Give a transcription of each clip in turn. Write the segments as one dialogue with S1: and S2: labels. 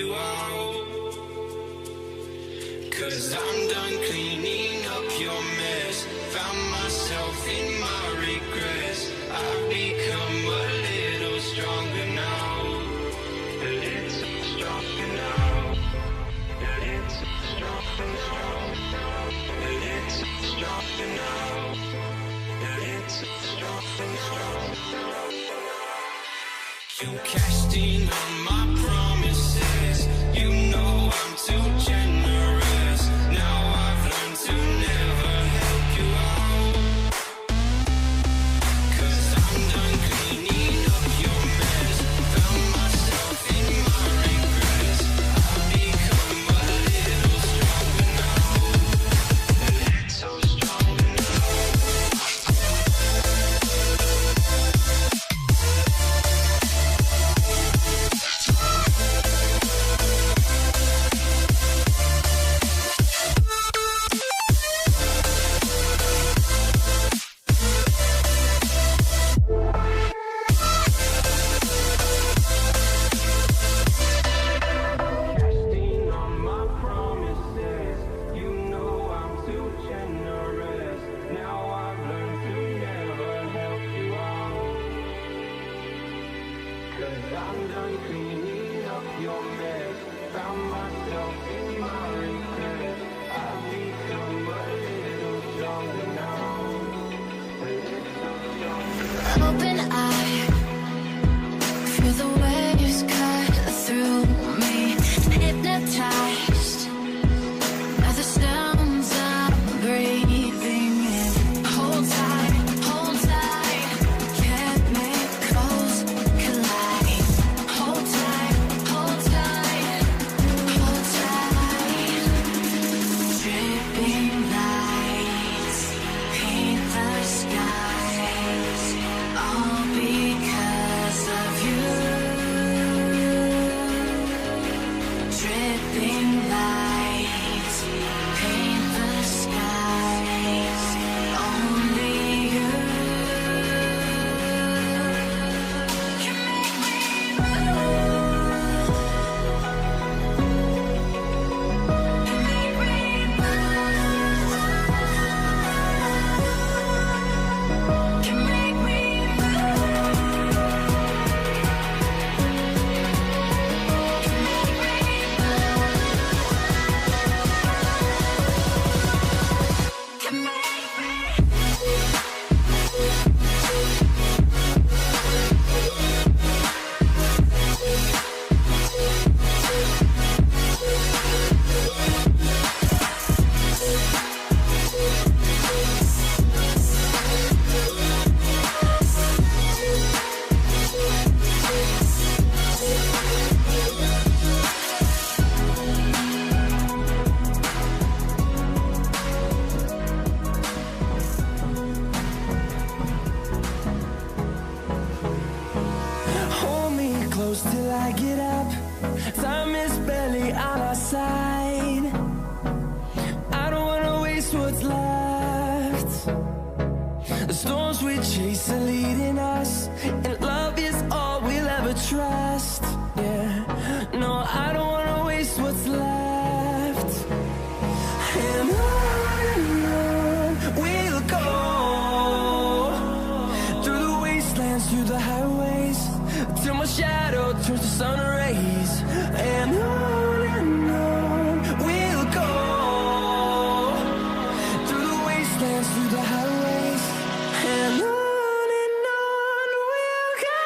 S1: you out. 'Cause I'm done cleaning up your mess. Found myself in my regrets. I've become a little stronger now. A little stronger now. A little stronger now. A little stronger now. A little stronger now. You cashed in on my promises. You know I'm too generous. Now I've learned to never help you out. 'Cause I'm done cleaning up your mess. Found myself in my regrets. I've become a little stronger now. A little stronger now. Casting on my promises. You know I'm too generous. Now I've learned to never help you out. 'Cause I'm done cleaning up your mess. Found myself in my regrets. I've become a little stronger now. A little stronger now.
S2: Open eye, feel the waves cut through me. Hypnotized by the sounds I'm breathing in. Hold tight, chemicals collide. Hold tight, hold tight, hold tight. Dripping lights paint the skies, all because of you. Dripping lights paint the skies, only you can make me move. Can make me move. Can make me can make
S3: Hold me close till I get up. Time is barely on our side. I don't wanna waste what's left. The storms we chase are leading us, and love is all we'll ever trust. Yeah, no, I don't wanna waste what's left. And on we'll go, through the wastelands, through the highways, till my shadow turns to sun rays. And on we'll go, through the wastelands, through the highways, and on we'll go.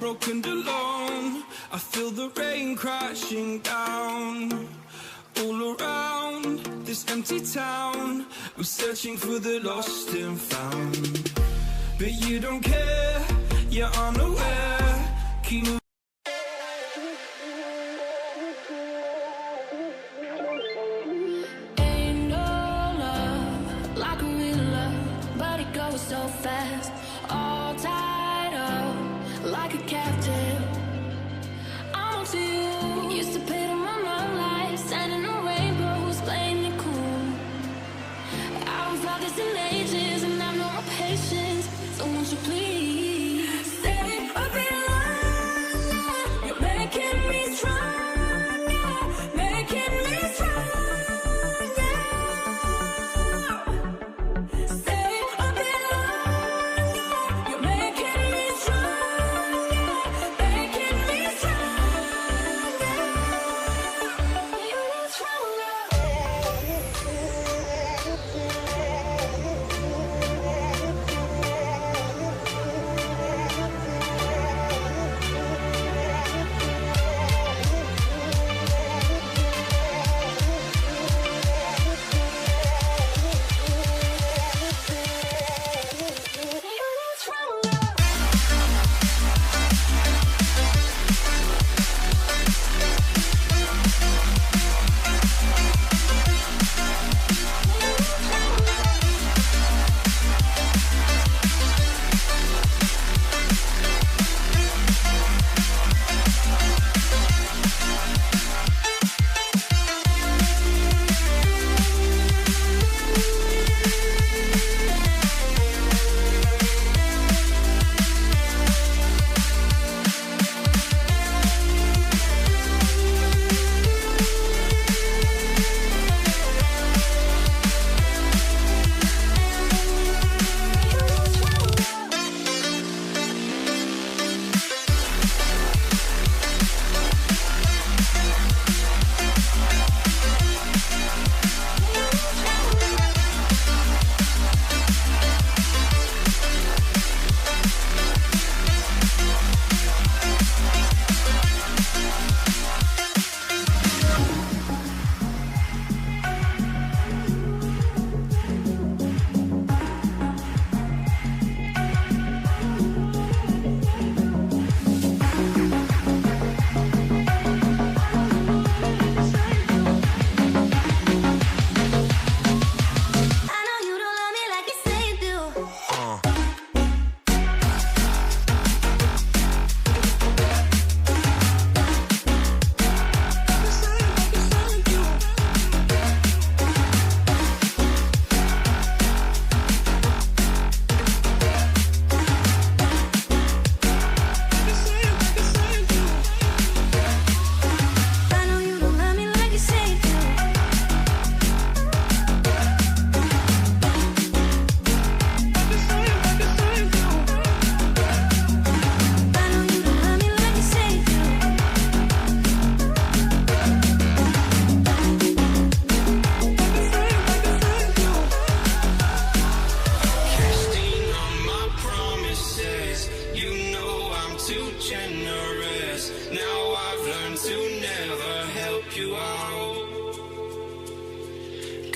S3: broken and alone. I feel the rain crashing down. All around this empty town, I'm searching for the lost and found. But you don't care, you're unaware. Keep moving.
S2: Ain't no love like a real love, but it goes so fast. All tied up like a captive. I'm to you. Used to pay to my mom life, standing on rainbows, playing it cool. I was like this in ages, and I've no more patience. So won't you please stay a bit longer? You're making me stronger, making me stronger. Stay a bit longer. You're making me stronger, making me stronger. You're stronger.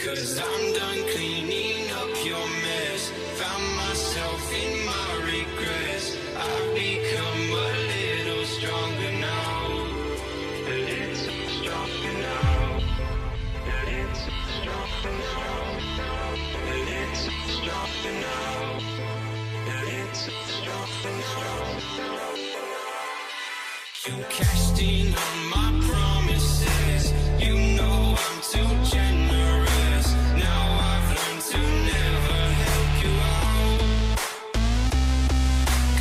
S1: Cause I'm done cleaning up your mess. Found myself in my regrets. I've become a little stronger now. A little stronger now. A little stronger now. A little stronger now. A little stronger now. You cashed in on my promises. You know I'm too generous. Now I've learned to never help you out.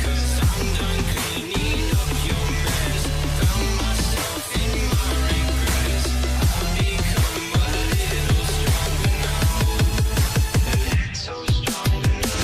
S1: Cause I'm done cleaning up your mess. Found myself in my regrets. I've become a little stronger now. A little stronger now.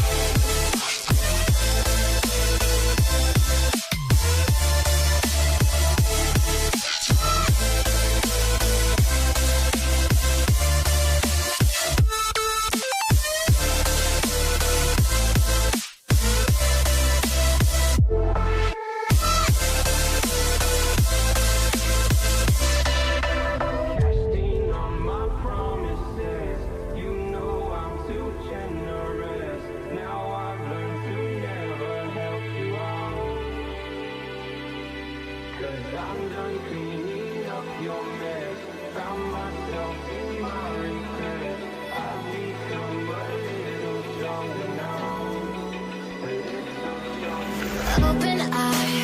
S1: 'Cause I'm done cleaning up your mess. Found myself in my regrets. I've become a little stronger now. A little stronger.
S2: Open eye,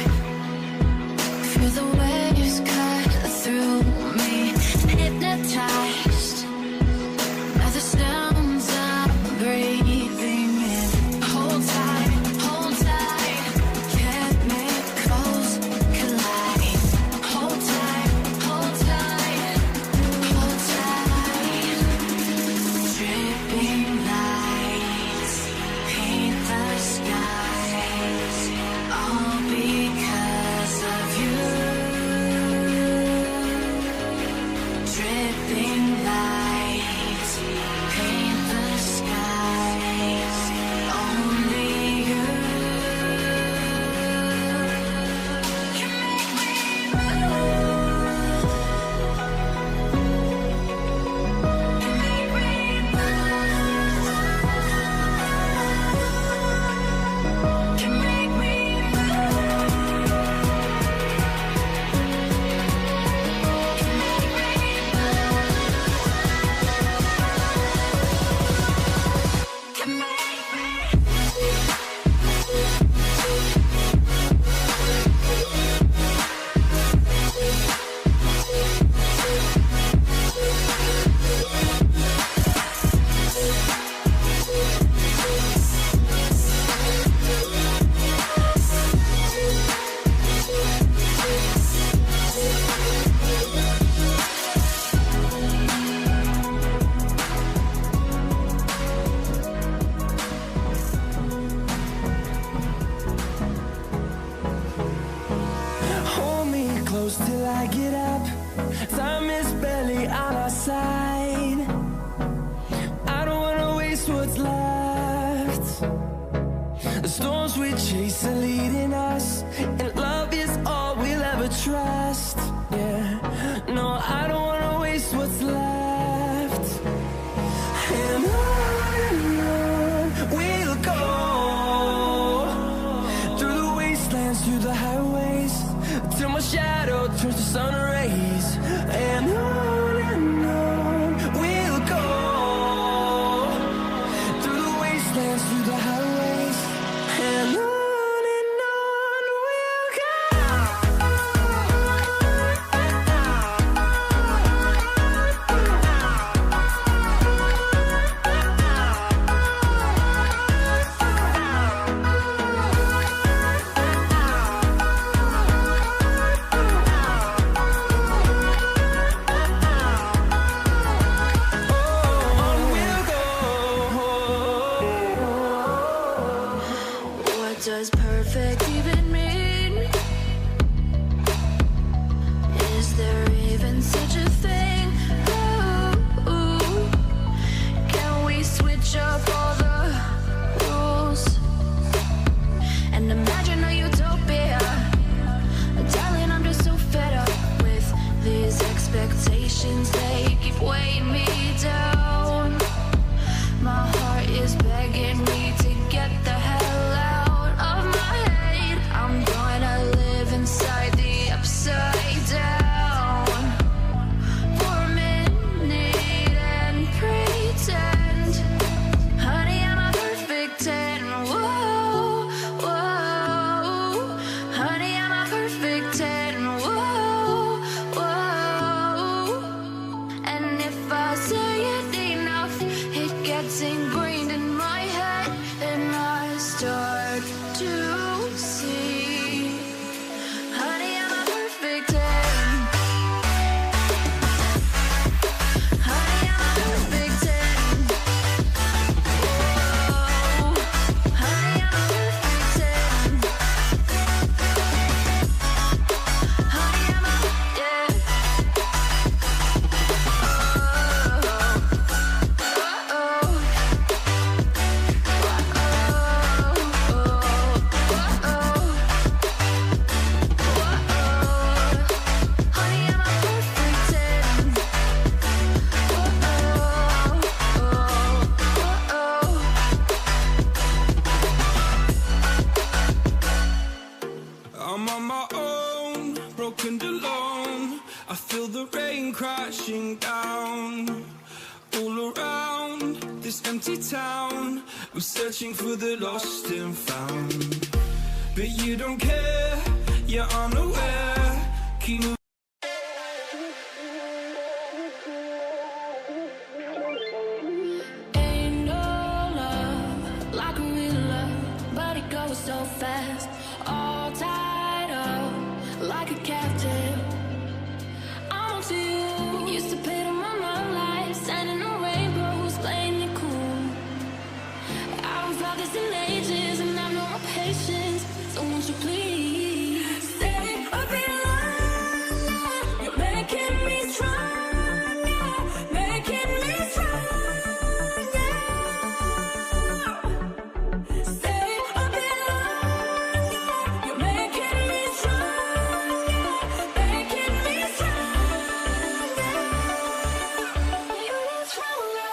S2: feel the waves cut through me. Hypnotized by the sounds I'm breathing in. Hold tight, chemicals collide. Hold tight, hold tight, hold tight. Dripping lights paint the skies, all because of you. Dripping lights paint the skies, only you can make me move. Can make me move. Can make me
S3: Hold me close till I get up. Time is barely on our side. I don't wanna waste what's left. The storms we chase are leading us, and love is all we'll ever trust. Yeah, no, I don't wanna waste what's left. And on we'll go, through the wastelands, through the highways, till my shadow turns to sun rays. And on we'll go, through the wastelands, through the highways, and on we'll go. broken alone. I feel the rain crashing down. All around this empty town, I'm searching for the lost and found. But you don't care, you're unaware. Keep moving.
S2: Ain't no love like a real love, but it goes so fast. All tied up like a captive. I'm to you. Used to pay to my mom life, sending no rainbows, playing it cool. I haven't felt this in ages, and I've no more patience. So won't you please stay a bit longer? You're making me stronger, making me stronger. Stay a bit longer. You're making me stronger, making me stronger. You're stronger.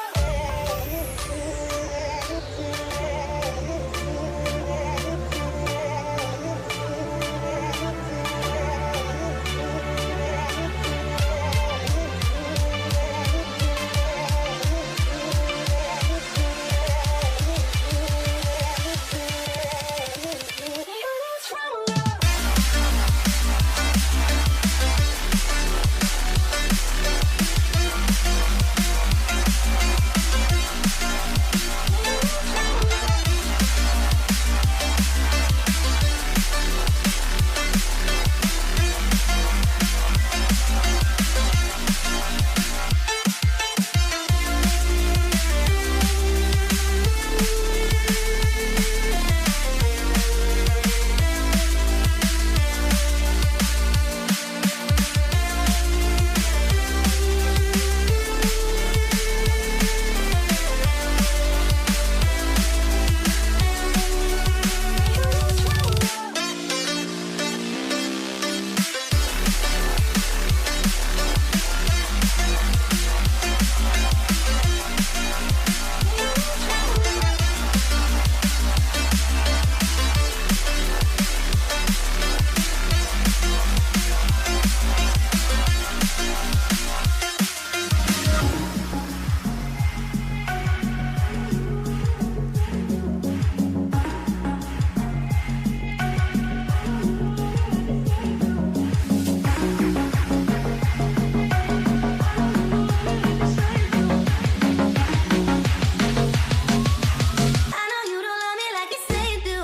S2: I know you don't love me like you say you do.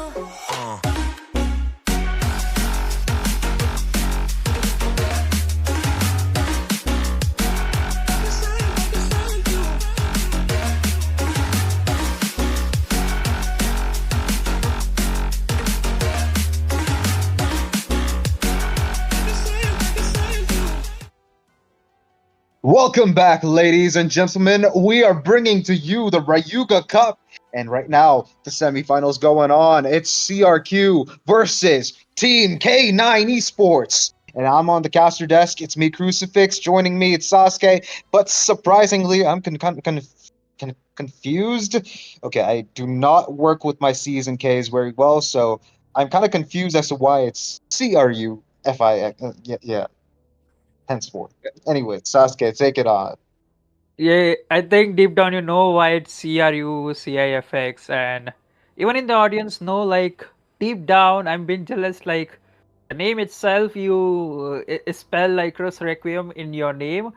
S4: Welcome back, ladies and gentlemen. We are bringing to you the Rayuga Cup. And right now, the semifinals going on. It's CRQ versus Team K9 Esports. And I'm on the caster desk. It's me, Crucifix. Joining me, it's Sasuke. But surprisingly, I'm confused. Okay, I do not work with my C's and K's very well, so I'm kind of confused as to why it's CRUFI. Yeah, henceforth. Anyway, Sasuke, take it on.
S5: Yeah, I think deep down you know why it's CRUCIFX, and even in the audience know like deep down I'm being jealous. Like the name itself, you spell like Crux Requiem in your name.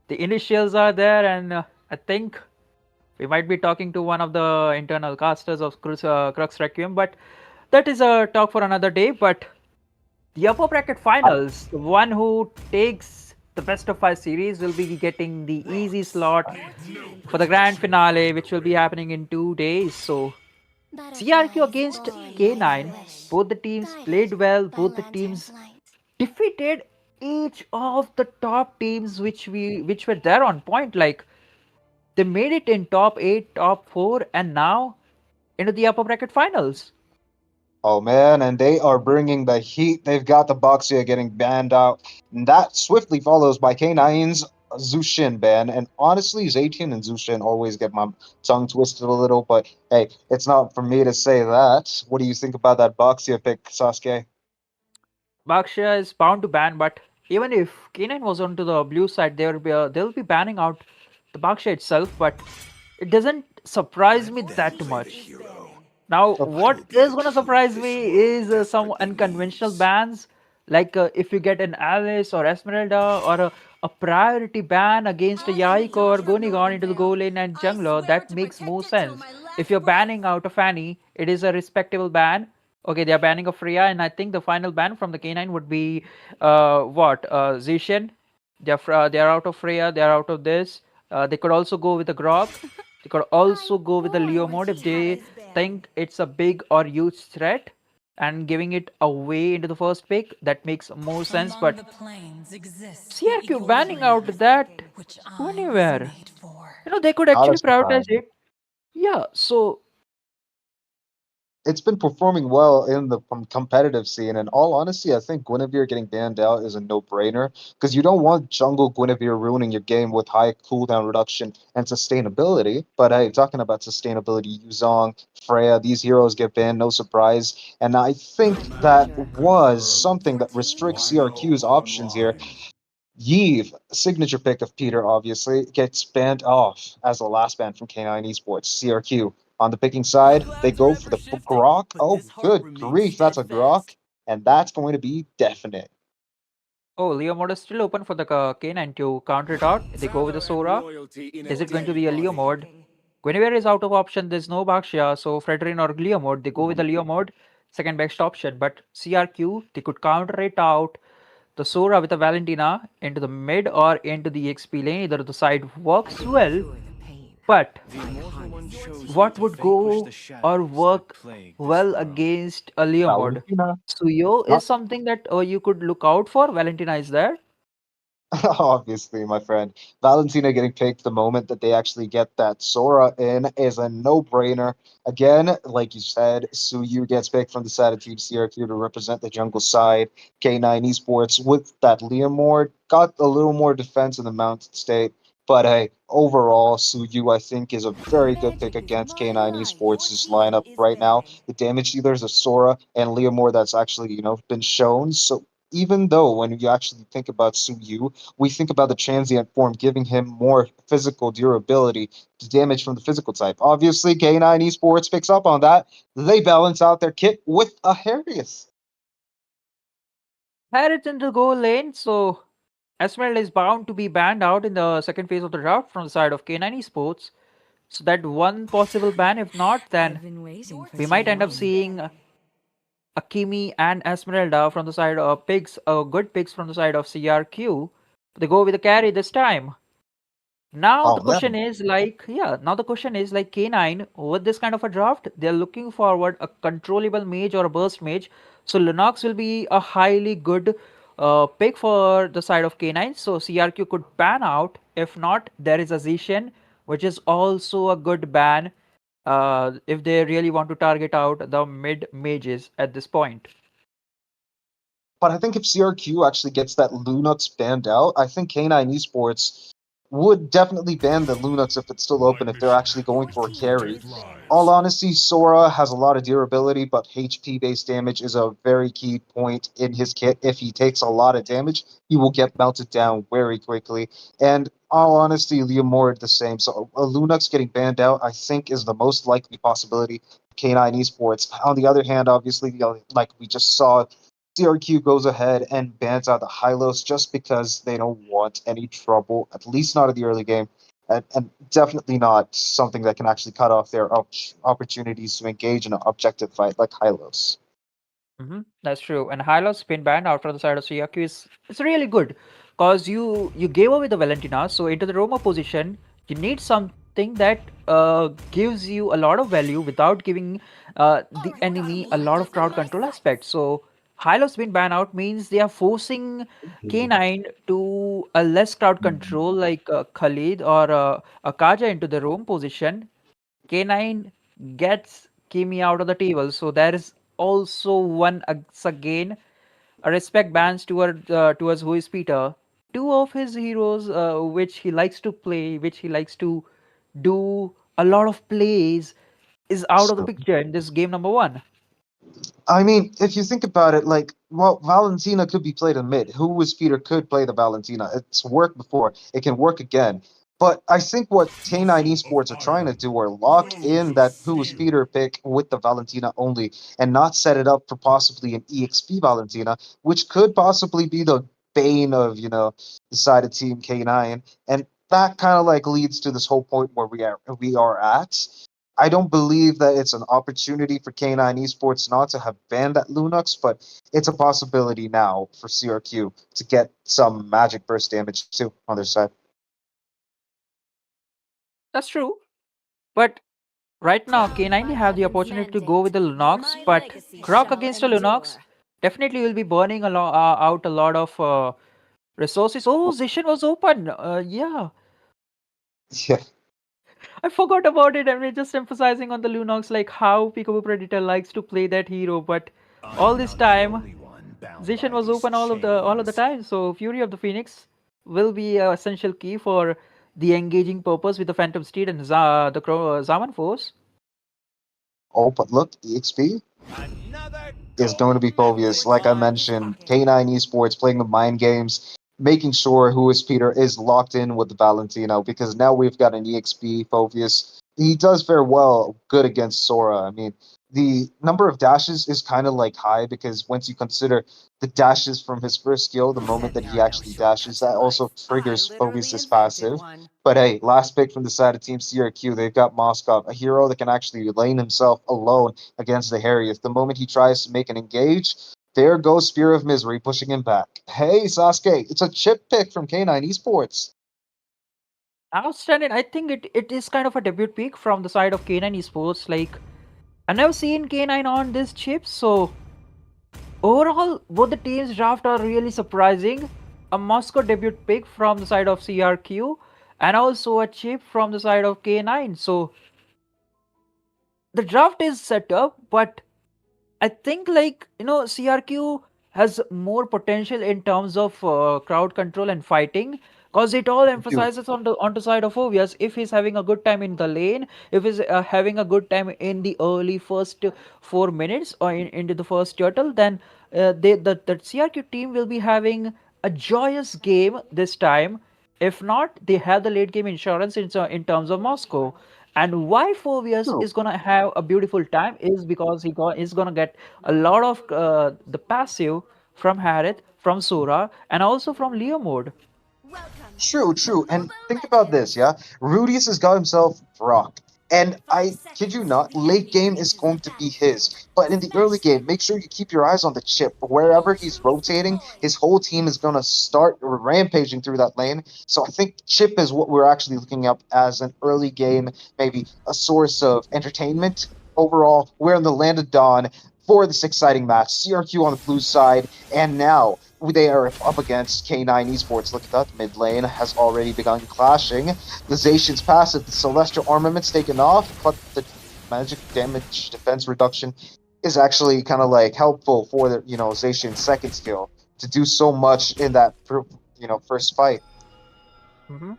S5: The initials are there, and I think we might be talking to one of the internal casters of Crux Requiem, but that is a talk for another day. But the upper bracket finals, the one who takes the best of 5 series will be getting the easy slot for the grand finale, which will be happening in 2 days. So CRQ against K9, both the teams played well, both the teams defeated each of the top teams which were there on point. Like they made it in top 8, top 4, and now into the upper bracket finals.
S4: Oh man, and they are bringing the heat. They've got the Boxia getting banned out. And that swiftly follows by K9's Zushin ban. And honestly, Zaytian and Zushin always get my tongue twisted a little, but hey, it's not for me to say that. What do you think about that Boxia pick, Sasuke?
S5: Baksha is bound to ban, but even if K9 was onto the blue side, they'll be banning out the Baksha itself, but it doesn't surprise me that much. Now, what is gonna surprise me is some unconventional bans, like if you get an Alice or Esmeralda or a priority ban against a Yike or Gonigon into the goal lane and jungler, that makes more sense. If you're banning out a Fanny, it is a respectable ban. Okay, they are banning a Freya, and I think the final ban from the K9 would be Zishan. They are out of Freya. They are out of this. They could also go with a Grok. They could also go with the Leo mode if they think it's a big or huge threat, and giving it away into the first pick, that makes more sense. But CRQ banning out that anywhere, they could
S4: Not a
S5: actually
S4: surprise.
S5: prioritize it. Yeah, so
S4: It's been performing well in the competitive scene. And all honesty, I think Guinevere getting banned out is a no-brainer because you don't want jungle Guinevere ruining your game with high cooldown reduction and sustainability. But hey, talking about sustainability, Yuzong, Freya, these heroes get banned, no surprise. And I think that was something that restricts CRQ's options here. Yves, signature pick of Peter, obviously, gets banned off as the last ban from K9 Esports. CRQ. On the picking side, they go for the Grok. Oh, good grief, that's a Grok. And that's going to be definite.
S5: oh, Leo mode is still open for the K9 to counter it out. They go with the Sora. Is it going to be a Leo mode? Guinevere is out of option. There's no Baxia, so Fredrin or Leo mode. They go with the Leo mode, second best option. But CRQ, they could counter it out. The Sora with the Valentina into the mid or into the XP lane, either the side works well. But what would go or work well against a Leo mode?
S4: Valentina,
S5: Suyo is
S4: not
S5: something that you could look out for. Valentina is there.
S4: obviously, my friend. Valentina getting picked the moment that they actually get that Sora in is a no-brainer. Again, like you said, Suyu gets picked from the side of Team CRQ to represent the jungle side. K9 Esports with that Leomord got a little more defense in the Mountain State. But hey, overall, Suyu I think is a very good pick against K9 Esports' lineup right now. The damage dealers are Sora and Leomord that's actually, been shown. So even though when you actually think about Suyu, we think about the transient form giving him more physical durability to damage from the physical type. Obviously, K9 Esports picks up on that. They balance out their kit with a Harius.
S5: Harriet's into the goal lane, so Esmeralda is bound to be banned out in the second phase of the draft from the side of K9 Esports. So that one possible ban. If not, then we might end up seeing Akimi and Esmeralda from the side of pigs, good picks from the side of CRQ. They go with the carry this time. Now the
S4: Oh,
S5: question
S4: man.
S5: is like, yeah, now the question is like K9 with this kind of a draft, they're looking forward a controllable mage or a burst mage. So Lunox will be a highly good pick for the side of K9. So CRQ could ban out. If not, there is a Zishan, which is also a good ban if they really want to target out the mid mages at this point.
S4: But I think if CRQ actually gets that Lunux banned out, I think K9 Esports would definitely ban the Lunux if it's still open, if they're actually going for a carry. All honesty, Sora has a lot of durability, but HP based damage is a very key point in his kit. If he takes a lot of damage, he will get melted down very quickly. And all honesty, Leomord the same. So a Lunux getting banned out, I think, is the most likely possibility. K9 Esports. On the other hand, obviously, like we just saw, CRQ goes ahead and bans out the Hylos just because they don't want any trouble, at least not in the early game, and definitely not something that can actually cut off their opportunities to engage in an objective fight like Hylos.
S5: That's true. And Hylos been banned out from the side of CRQ is it's really good because you gave away the Valentina, so into the Roma position, you need something that gives you a lot of value without giving the enemy a lot of crowd control aspects. So Hylos been banned out means they are forcing K9 to a less crowd control like Khalid or Akaja into the Rome position. K9 gets Kimi out of the table. So there is also one again a respect bans towards who is Peter. Two of his heroes, which he likes to play, which he likes to do a lot of plays, is out of the
S4: So
S5: picture in this game number one.
S4: I mean, if you think about it, like, well, Valentina could be played in mid. Who was Peter could play the Valentina. It's worked before. It can work again. But I think what K9 Esports are trying to do are lock in that Who was Peter pick with the Valentina only and not set it up for possibly an EXP Valentina, which could possibly be the bane of, the side of Team K9. And that kind of like leads to this whole point where we are at. I don't believe that it's an opportunity for K9 Esports not to have banned that Lunux, but it's a possibility now for CRQ to get some magic burst damage too on their side.
S5: That's true. But right now, K9 have the opportunity to go with the Lunox, but Croc against a Lunox definitely will be burning out a lot of resources. Oh, Zishan was open. Yeah,
S4: Yeah,
S5: I forgot about it. I mean, just emphasizing on the Lunox, like how Peekaboo Predator likes to play that hero, but all this time, Zishan was open all of the time. So Fury of the Phoenix will be an essential key for the engaging purpose with the Phantom Steed and Zaman Force.
S4: oh, but look, EXP is going to be Povius. Like I mentioned, K9 Esports playing the mind games, making sure Who is Peter is locked in with the Valentino because now we've got an EXP Povius. He does very well good against Sora. I mean, the number of dashes is kind of like high because once you consider the dashes from his first skill, the moment that he actually dashes, that also triggers Povius' passive. But hey, last pick from the side of Team CRQ, they've got Moskov, a hero that can actually lane himself alone against the Harriet. The moment he tries to make an engage, there goes Spear of Misery pushing him back. Hey, Sasuke, it's a chip pick from K9 Esports.
S5: Outstanding. I think it is kind of a debut pick from the side of K9 Esports. Like, I never seen K9 on this chip, so overall, both the teams' draft are really surprising. A Moscow debut pick from the side of CRQ, and also a chip from the side of K9. So the draft is set up, but I think CRQ has more potential in terms of crowd control and fighting because it all
S4: You.
S5: emphasizes on the side of Ovius. If he's having a good time in the lane, if he's having a good time in the early first 4 minutes or into the first turtle, then the CRQ team will be having a joyous game this time. If not, they have the late game insurance in terms of Moscow. And why Phobius
S4: True.
S5: is gonna have a beautiful time is because he's gonna get a lot of the passive from Harith, from Sora, and also from Leo mode.
S4: True, true. And think about this, yeah? Rudius has got himself Brock. And I kid you not, late game is going to be his. But in the early game, make sure you keep your eyes on the chip. Wherever he's rotating, his whole team is going to start rampaging through that lane. So I think chip is what we're actually looking up as an early game, maybe a source of entertainment. Overall, we're in the Land of Dawn for this exciting match. CRQ on the blue side, and now they are up against K9 Esports. Look at that, mid lane has already begun clashing. The Zacian's passive, the Celestial Armament's taken off, but the magic damage defense reduction is actually kind of like helpful for the Zacian's second skill to do so much in that first fight.
S5: Mm-hmm.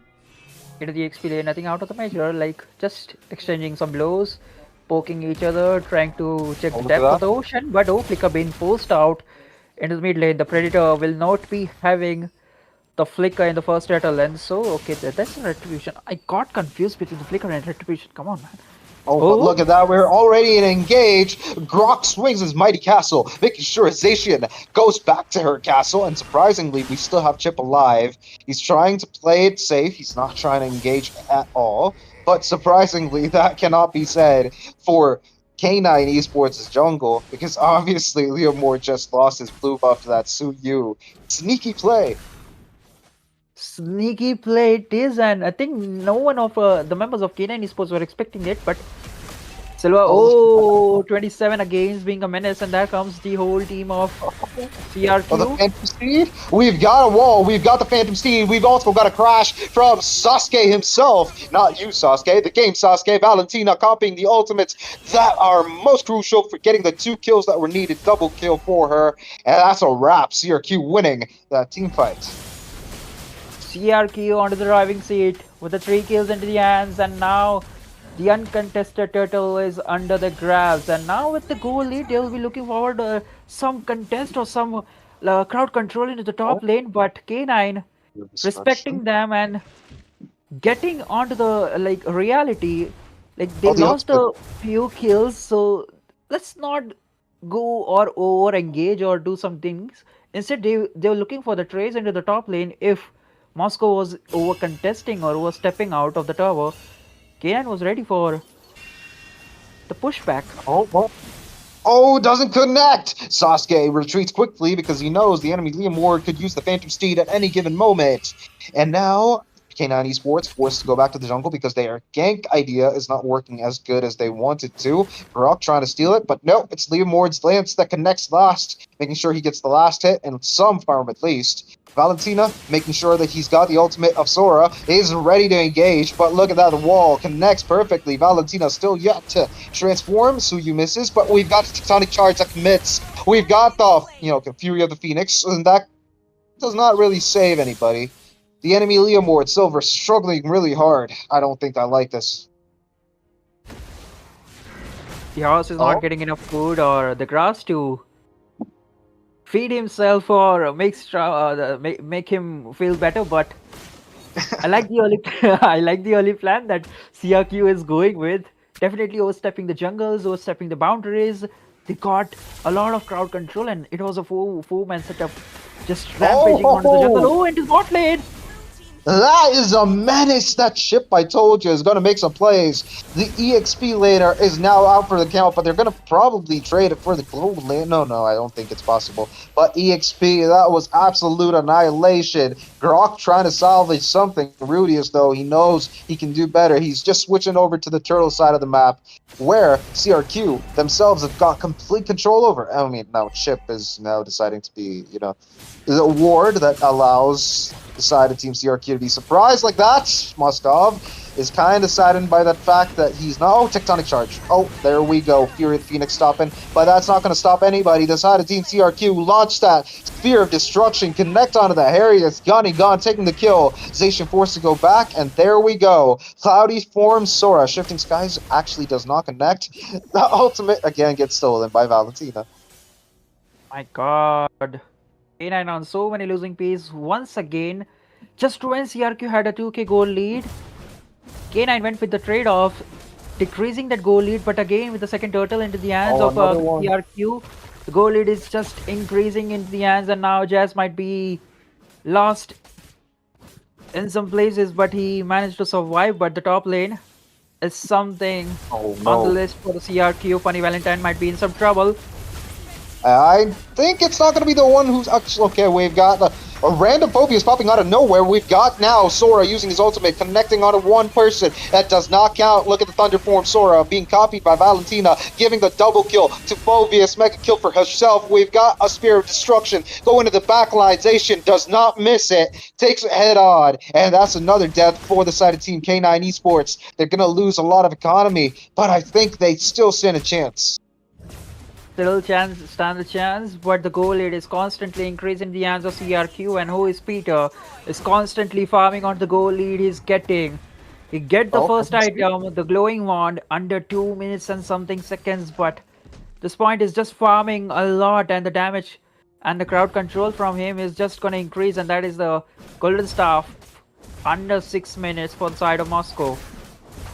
S5: Into the XP, nothing out of the measure, like just exchanging some blows, poking each other, trying to check the
S4: Look at
S5: depth of
S4: that.
S5: the ocean. But oh, Flicker being forced out into the mid lane. The Predator will not be having the Flicker in the first turtle, and so okay, that's a Retribution. I got confused between the Flicker and Retribution. Come on, man.
S4: Oh, but
S5: Oh,
S4: look at that. We're already in engage. Grok swings his mighty castle, making sure Zacian goes back to her castle. And surprisingly, we still have Chip alive. He's trying to play it safe. He's not trying to engage at all. But surprisingly, that cannot be said for K9 Esports' jungle, because obviously Leomore just lost his blue buff to that Suyu. Sneaky play.
S5: sneaky play it is, and I think no one of the members of K9 Esports were expecting it, but Silva,
S4: Oh,
S5: 27 against being a menace, and there comes the whole team of
S4: oh, the
S5: CRQ.
S4: Phantom Steed? We've got a wall. We've got the Phantom Steed. We've also got a crash from Sasuke himself. Not you, Sasuke. The game, Sasuke. Valentina copying the ultimates that are most crucial for getting the 2 kills that were needed. Double kill for her. And that's a wrap. CRQ winning that team fight.
S5: CRQ onto the driving seat with the 3 kills into the hands, and now the uncontested turtle is under the grabs, and now with the goal lead, they'll be looking forward to some contest or some crowd control into the top
S4: Oh,
S5: lane. But K9
S4: destruction.
S5: respecting them and getting onto the reality, like
S4: Oh,
S5: they
S4: the
S5: lost
S4: ultimate.
S5: a few kills, so let's not go or over engage or do some things. Instead, they were looking for the trades into the top lane. If Moscow was over contesting or was stepping out of the tower, K9 was ready for the pushback.
S4: Oh, well. Oh, doesn't connect! Sasuke retreats quickly because he knows the enemy Liam Ward could use the Phantom Steed at any given moment. And now, K9 Esports forced to go back to the jungle because their gank idea is not working as good as they wanted to. Rock trying to steal it, but no, it's Liam Ward's lance that connects last, making sure he gets the last hit and some farm at least. Valentina, making sure that he's got the ultimate of Sora, is ready to engage, but look at that, the wall connects perfectly. Valentina still yet to transform, Suyu misses, but we've got the Tectonic Charge that commits. We've got the, Fury of the Phoenix, and that does not really save anybody. The enemy Leomord Silver struggling really hard. I don't think I like this.
S5: The horse is not
S4: Oh,
S5: getting enough food or the grass to feed himself or make him feel better. But I like the early I like the early plan that CRQ is going with. Definitely overstepping the jungles, overstepping the boundaries. They got a lot of crowd control, and it was a four-man setup, just rampaging onto the jungle.
S4: oh,
S5: Oh, into bot lane.
S4: that is a menace. That ship, I told you, is going to make some plays. The EXP laner is now out for the count, but they're going to probably trade it for the global lane. No, I don't think it's possible. But EXP, that was absolute annihilation. Grok trying to salvage something. Rudius, though, he knows he can do better. He's just switching over to the turtle side of the map, where CRQ themselves have got complete control over. I mean, now Chip is now deciding to be, the ward that allows the side of Team CRQ to be surprised like that. Moskov is kind of saddened by that fact that he's not. Oh, Tectonic Charge. Oh, there we go. Fury of the Phoenix stopping. But that's not going to stop anybody. The side of Team CRQ launched that Spear of Destruction. Connect onto the Harriet's Gunny gone, taking the kill. Zacian forced to go back, and there we go. Cloudy form Sora. Shifting Skies actually does not connect. The ultimate again gets stolen by Valentina.
S5: My God. K9 on so many losing piece once again. Just when CRQ had a 2k goal lead, K9 went with the trade-off, decreasing that goal lead, but again with the second turtle into the hands
S4: Oh,
S5: of
S4: another one.
S5: CRQ, the goal lead is just increasing into the hands, and now Jazz might be lost in some places, but he managed to survive. But the top lane is something
S4: Oh,
S5: on the
S4: no.
S5: list for the CRQ. Funny Valentine might be in some trouble.
S4: I think it's not going to be the one who's actually... Okay, we've got a random Phobius popping out of nowhere. We've got now Sora using his ultimate, connecting onto one person. That does not count. Look at the Thunder form Sora being copied by Valentina, giving the double kill to Phobius. Mega kill for herself. We've got a Spear of Destruction going to the backline. Zacian does not miss it. Takes it head on. And that's another death for the side of Team K9 Esports. They're going to lose a lot of economy, but I think they still stand a chance.
S5: Still stand a chance, but the goal lead is constantly increasing the hands of CRQ, and who is Peter is constantly farming on the goal lead he's getting. He get the
S4: Oh,
S5: first item, the glowing wand, under 2 minutes and something seconds, but this point is just farming a lot, and the damage and the crowd control from him is just gonna increase, and that is the golden staff under 6 minutes for the side of Moscow.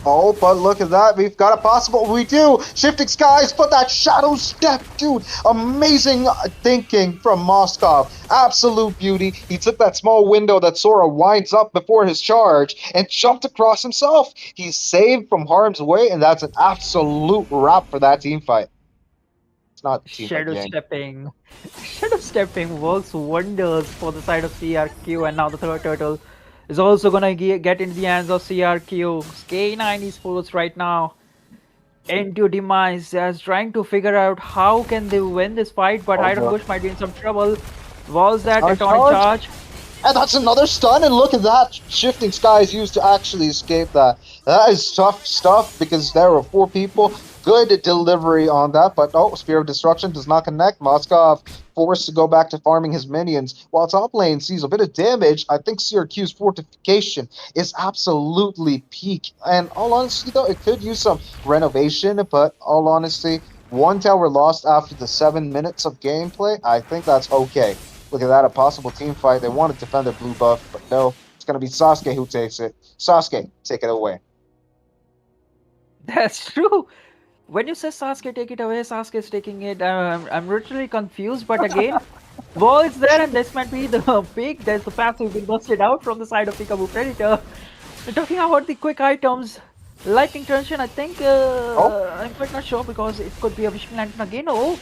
S4: Oh, but look at that. We've got a possible. We do. Shifting Skies, but that shadow step, dude. Amazing thinking from Moskov. Absolute beauty. He took that small window that Sora winds up before his charge and jumped across himself. He's saved from harm's way, and that's an absolute wrap for that team fight. It's not a team fight,
S5: Shadow
S4: gang.
S5: stepping. Shadow stepping works wonders for the side of CRQ, and now the third turtle is also gonna get into the hands of CRQ. K9 Esports right now into demise as trying to figure out how can they win this fight, but Iron Bush might be in some trouble. Was that a tonic charge?
S4: And that's another stun, and look at that. Shifting Skies used to actually escape that. That is tough stuff because there were 4 people. good delivery on that, but oh, Spear of Destruction does not connect. Moskov forced to go back to farming his minions, while top lane sees a bit of damage. I think CRQ's fortification is absolutely peak. And all honesty, though, it could use some renovation, but all honesty, one tower lost after the 7 minutes of gameplay, I think that's okay. Look at that, a possible team fight. They want to defend their blue buff, but no, it's going to be Sasuke who takes it. Sasuke, take it away.
S5: That's true. When you say Sasuke, take it away, Sasuke is taking it. I'm literally confused, but again, wall is there, and this might be the pick. There's the passive being busted out from the side of Pikachu Predator. We're talking about the quick items. Lightning Tension, I think,
S4: Oh,
S5: I'm quite not sure because it could be a Wishing Lantern again. Oh,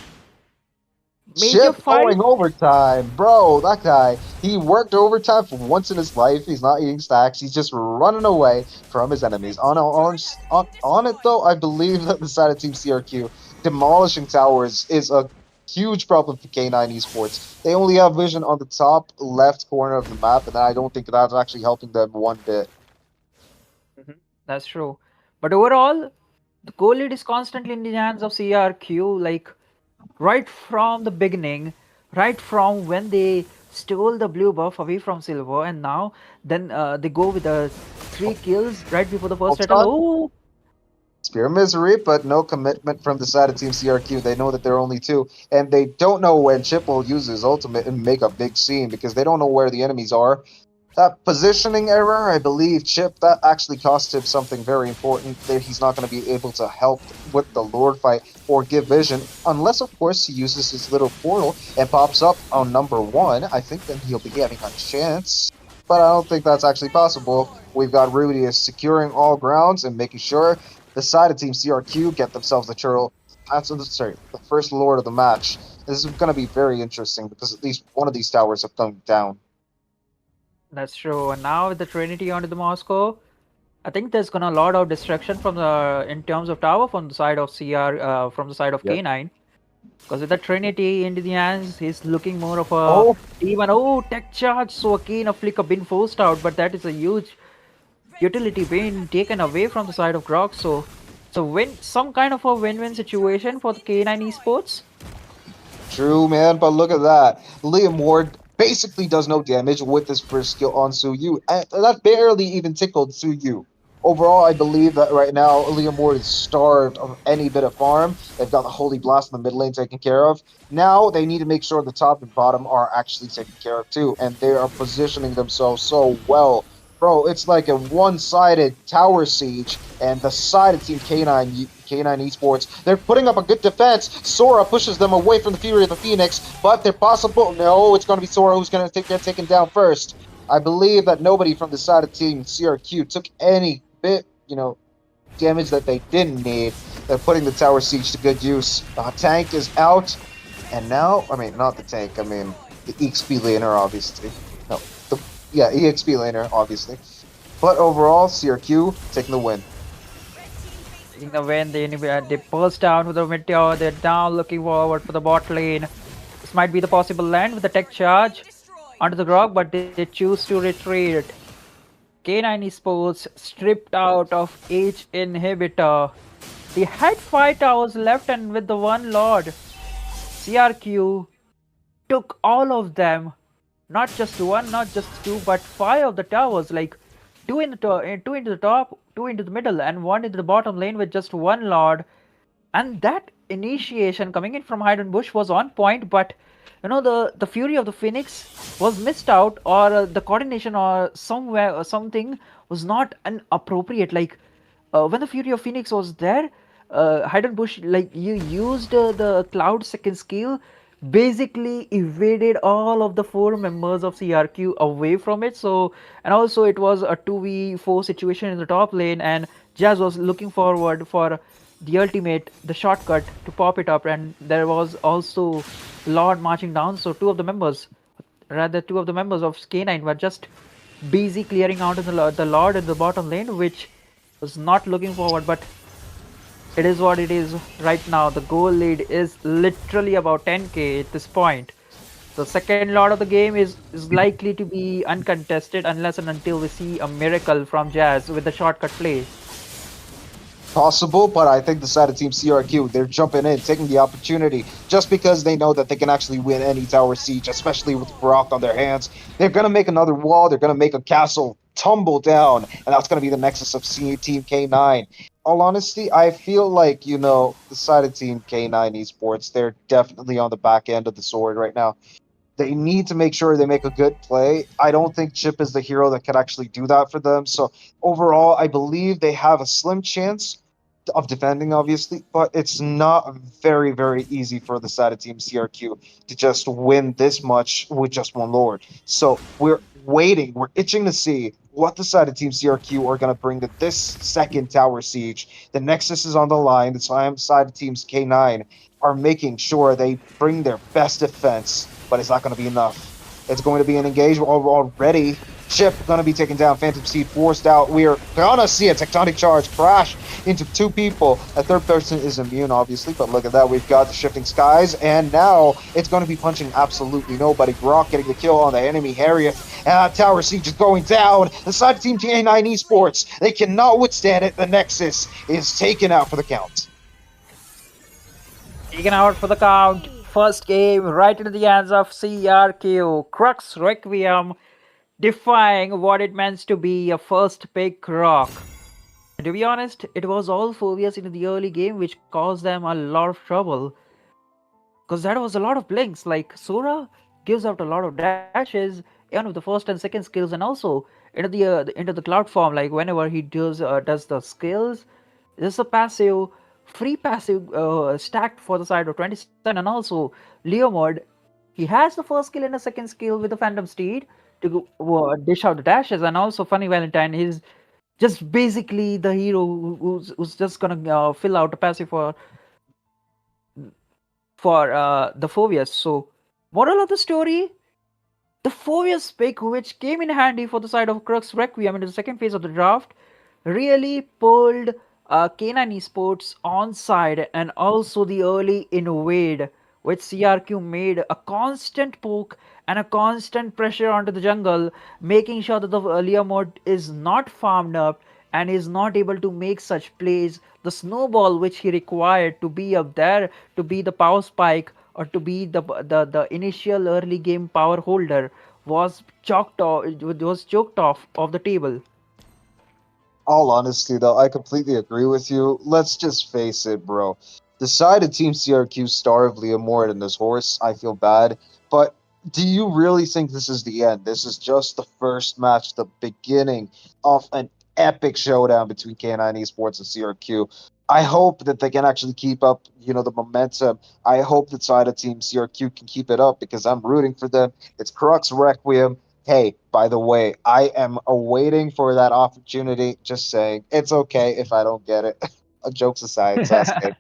S5: major
S4: Chip
S5: fight.
S4: going overtime. Bro, that guy, he worked overtime for once in his life. He's not eating stacks. He's just running away from his enemies. On it, though, I believe that the side of Team CRQ demolishing towers is a huge problem for K9 Esports. They only have vision on the top left corner of the map, and I don't think that's actually helping them one bit.
S5: That's true. But overall, the goal lead is constantly in the hands of CRQ. Like, right from the beginning, right from when they stole the blue buff away from Silver, and now then they go with the 3 kills right before the first battle.
S4: Ultron?
S5: Oh,
S4: Spear of Misery, but no commitment from the side of Team CRQ. They know that they're only two, and they don't know when Chip will use his ultimate and make a big scene because they don't know where the enemies are. That positioning error, I believe, Chip, that actually cost him something very important. There, he's not going to be able to help with the Lord fight or give vision, unless, of course, he uses his little portal and pops up on number 1. I think then he'll be having a chance, but I don't think that's actually possible. We've got Rudy securing all grounds and making sure the side of Team CRQ get themselves the churl. Sorry, the first Lord of the match. This is going to be very interesting because at least one of these towers have come down.
S5: that's true. And now with the Trinity onto the Moscow, I think there's gonna a lot of destruction from the in terms of tower from the side of from the side of
S4: Yep.
S5: K9. Because with the Trinity into the hands, he's looking more of a
S4: Oh,
S5: even tech charge. So again, a flicker been forced out, but that is a huge utility being taken away from the side of Grok. So win some kind of a win-win situation for the K9 Esports.
S4: true, man, but look at that. Liam Ward basically does no damage with his first skill on Suyu, and that barely even tickled Suyu. Overall, I believe that right now Liam Ward is starved of any bit of farm. They've got the Holy Blast in the mid lane taken care of. Now they need to make sure the top and bottom are actually taken care of too, and they are positioning themselves so well. Bro, it's like a one-sided tower siege, and the side of Team K9 Esports, they're putting up a good defense. Sora pushes them away from the Fury of the Phoenix, but they're possible. No, it's going to be Sora who's going to get taken down first. I believe that nobody from the side of Team CRQ took any bit, damage that they didn't need. They're putting the tower siege to good use. Tank is out, and now, not the tank, the XP laner, obviously. No, EXP laner, obviously. But overall, CRQ taking the win.
S5: Taking the win, they burst down with the mid tower. They're now looking forward for the bot lane. This might be the possible land with the tech charge onto the Grog, but they choose to retreat. K9 Esports stripped out of each inhibitor. They had 5 towers left, and with the one Lord, CRQ took all of them. Not just one, not just two, but 5 of the towers. Like two into the top, 2 into the middle, and 1 into the bottom lane with just one Lord. And that initiation coming in from Hidden Bush was on point, but the Fury of the Phoenix was missed out, or the coordination or somewhere or something was not appropriate. Like when the Fury of Phoenix was there, Hidden Bush, like, you used the Cloud second skill, basically evaded all of the 4 members of CRQ away from it. So, and also it was a 2v4 situation in the top lane, and Jazz was looking forward for the ultimate, the shortcut to pop it up, and there was also Lord marching down. So two of the members of K9 were just busy clearing out in the Lord in the bottom lane, which was not looking forward. But it is what it is right now. The goal lead is literally about 10k at this point. The second Lord of the game is likely to be uncontested unless and until we see a miracle from Jazz with the shortcut play.
S4: Possible, but I think the side of Team CRQ, they're jumping in, taking the opportunity, just because they know that they can actually win any tower siege, especially with Brock on their hands. They're gonna make another wall. They're gonna make a castle tumble down, and that's gonna be the nexus of Team K9. All honesty, I feel like the side of Team K9 Esports, they're definitely on the back end of the sword right now. They need to make sure they make a good play. I don't think Chip is the hero that can actually do that for them. So overall, I believe they have a slim chance of defending, obviously, but it's not very, very easy for the side of Team CRQ to just win this much with just one Lord. So we're waiting, we're itching to see what the side of Team CRQ are going to bring to this second tower siege. The Nexus is on the line. The side of Teams K9 are making sure they bring their best defense, but it's not going to be enough. It's going to be an engagement already. Chip going to be taken down. Phantom Seed forced out. We're going to see a tectonic charge crash into two people. A third person is immune, obviously, but look at that. We've got the Shifting Skies, and now it's going to be punching absolutely nobody. Brock getting the kill on the enemy Harriet. Tower Siege is going down. The side of Team K9 Esports, they cannot withstand it. The Nexus is taken out for the count.
S5: Taken out for the count. First game right into the hands of CRQ. Crux Requiem defying what it meant to be a first pick rock. To be honest, it was all Phobias in the early game which caused them a lot of trouble. Because that was a lot of blinks. Like Sora gives out a lot of dashes, even with the first and second skills, and also into the cloud form. Like whenever he does the skills, there's a passive, free passive stacked for the side of 27, and also Leo mode. He has the first skill and a second skill with the Phantom Steed to dish out the dashes, and also Funny Valentine is just basically the hero who's just gonna fill out a passive for the Phobias. So, moral of the story: the Phobias pick, which came in handy for the side of Crux Requiem in the second phase of the draft, really pulled K9 Esports on side, and also the early invade, which CRQ made a constant poke and a constant pressure onto the jungle, making sure that the earlier mode is not farmed up and is not able to make such plays. The snowball which he required to be up there, to be the power spike, or to be the initial early game power holder, was chalked off. It was choked off of the table.
S4: All honesty, though, I completely agree with you. Let's just face it, bro. The side of Team CRQ starved Liam Mort in this horse. I feel bad. But do you really think this is the end? This is just the first match, the beginning of an epic showdown between K9 Esports and CRQ. I hope that they can actually keep up, the momentum. I hope that side of Team CRQ can keep it up because I'm rooting for them. It's Crux Requiem. Hey, by the way, I am awaiting for that opportunity. Just saying, it's okay if I don't get it. Jokes aside, Sasuke.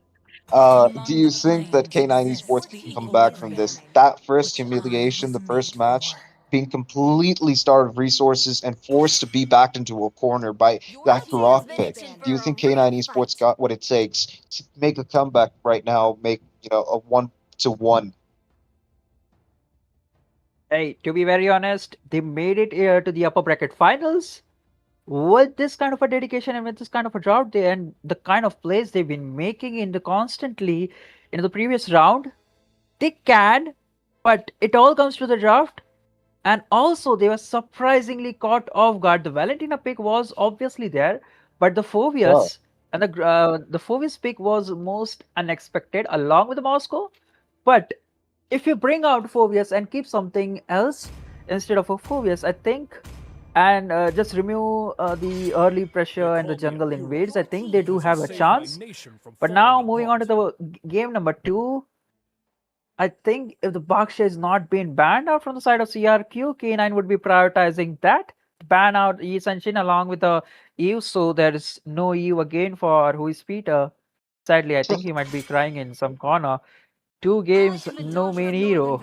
S4: Do you think that K9 Esports can come back from this? That first humiliation, the first match, being completely starved of resources and forced to be backed into a corner by that Grok pick. Do you think K9 Esports got what it takes to make a comeback right now? Make a 1-1.
S5: Hey, to be very honest, they made it here to the upper bracket finals with this kind of a dedication and with this kind of a drought they and the kind of plays they've been making in the constantly in the previous round. They can, but it all comes to the draft. And also, they were surprisingly caught off guard. The Valentina pick was obviously there, but the
S4: Yeah.
S5: Phobias and the Phobias pick was most unexpected, along with the Moscow. But if you bring out Phobias and keep something else instead of a Phobias, I think, and just remove the early pressure and the jungle invades, I think they do have a chance. But now moving on to the game number two, I think if the Baksha is not being banned out from the side of CRQ, K9 would be prioritizing that. Ban out E Senshin along with the EU, so there is no EU again for who is Peter. Sadly, I think he might be crying in some corner. Two games, no main hero.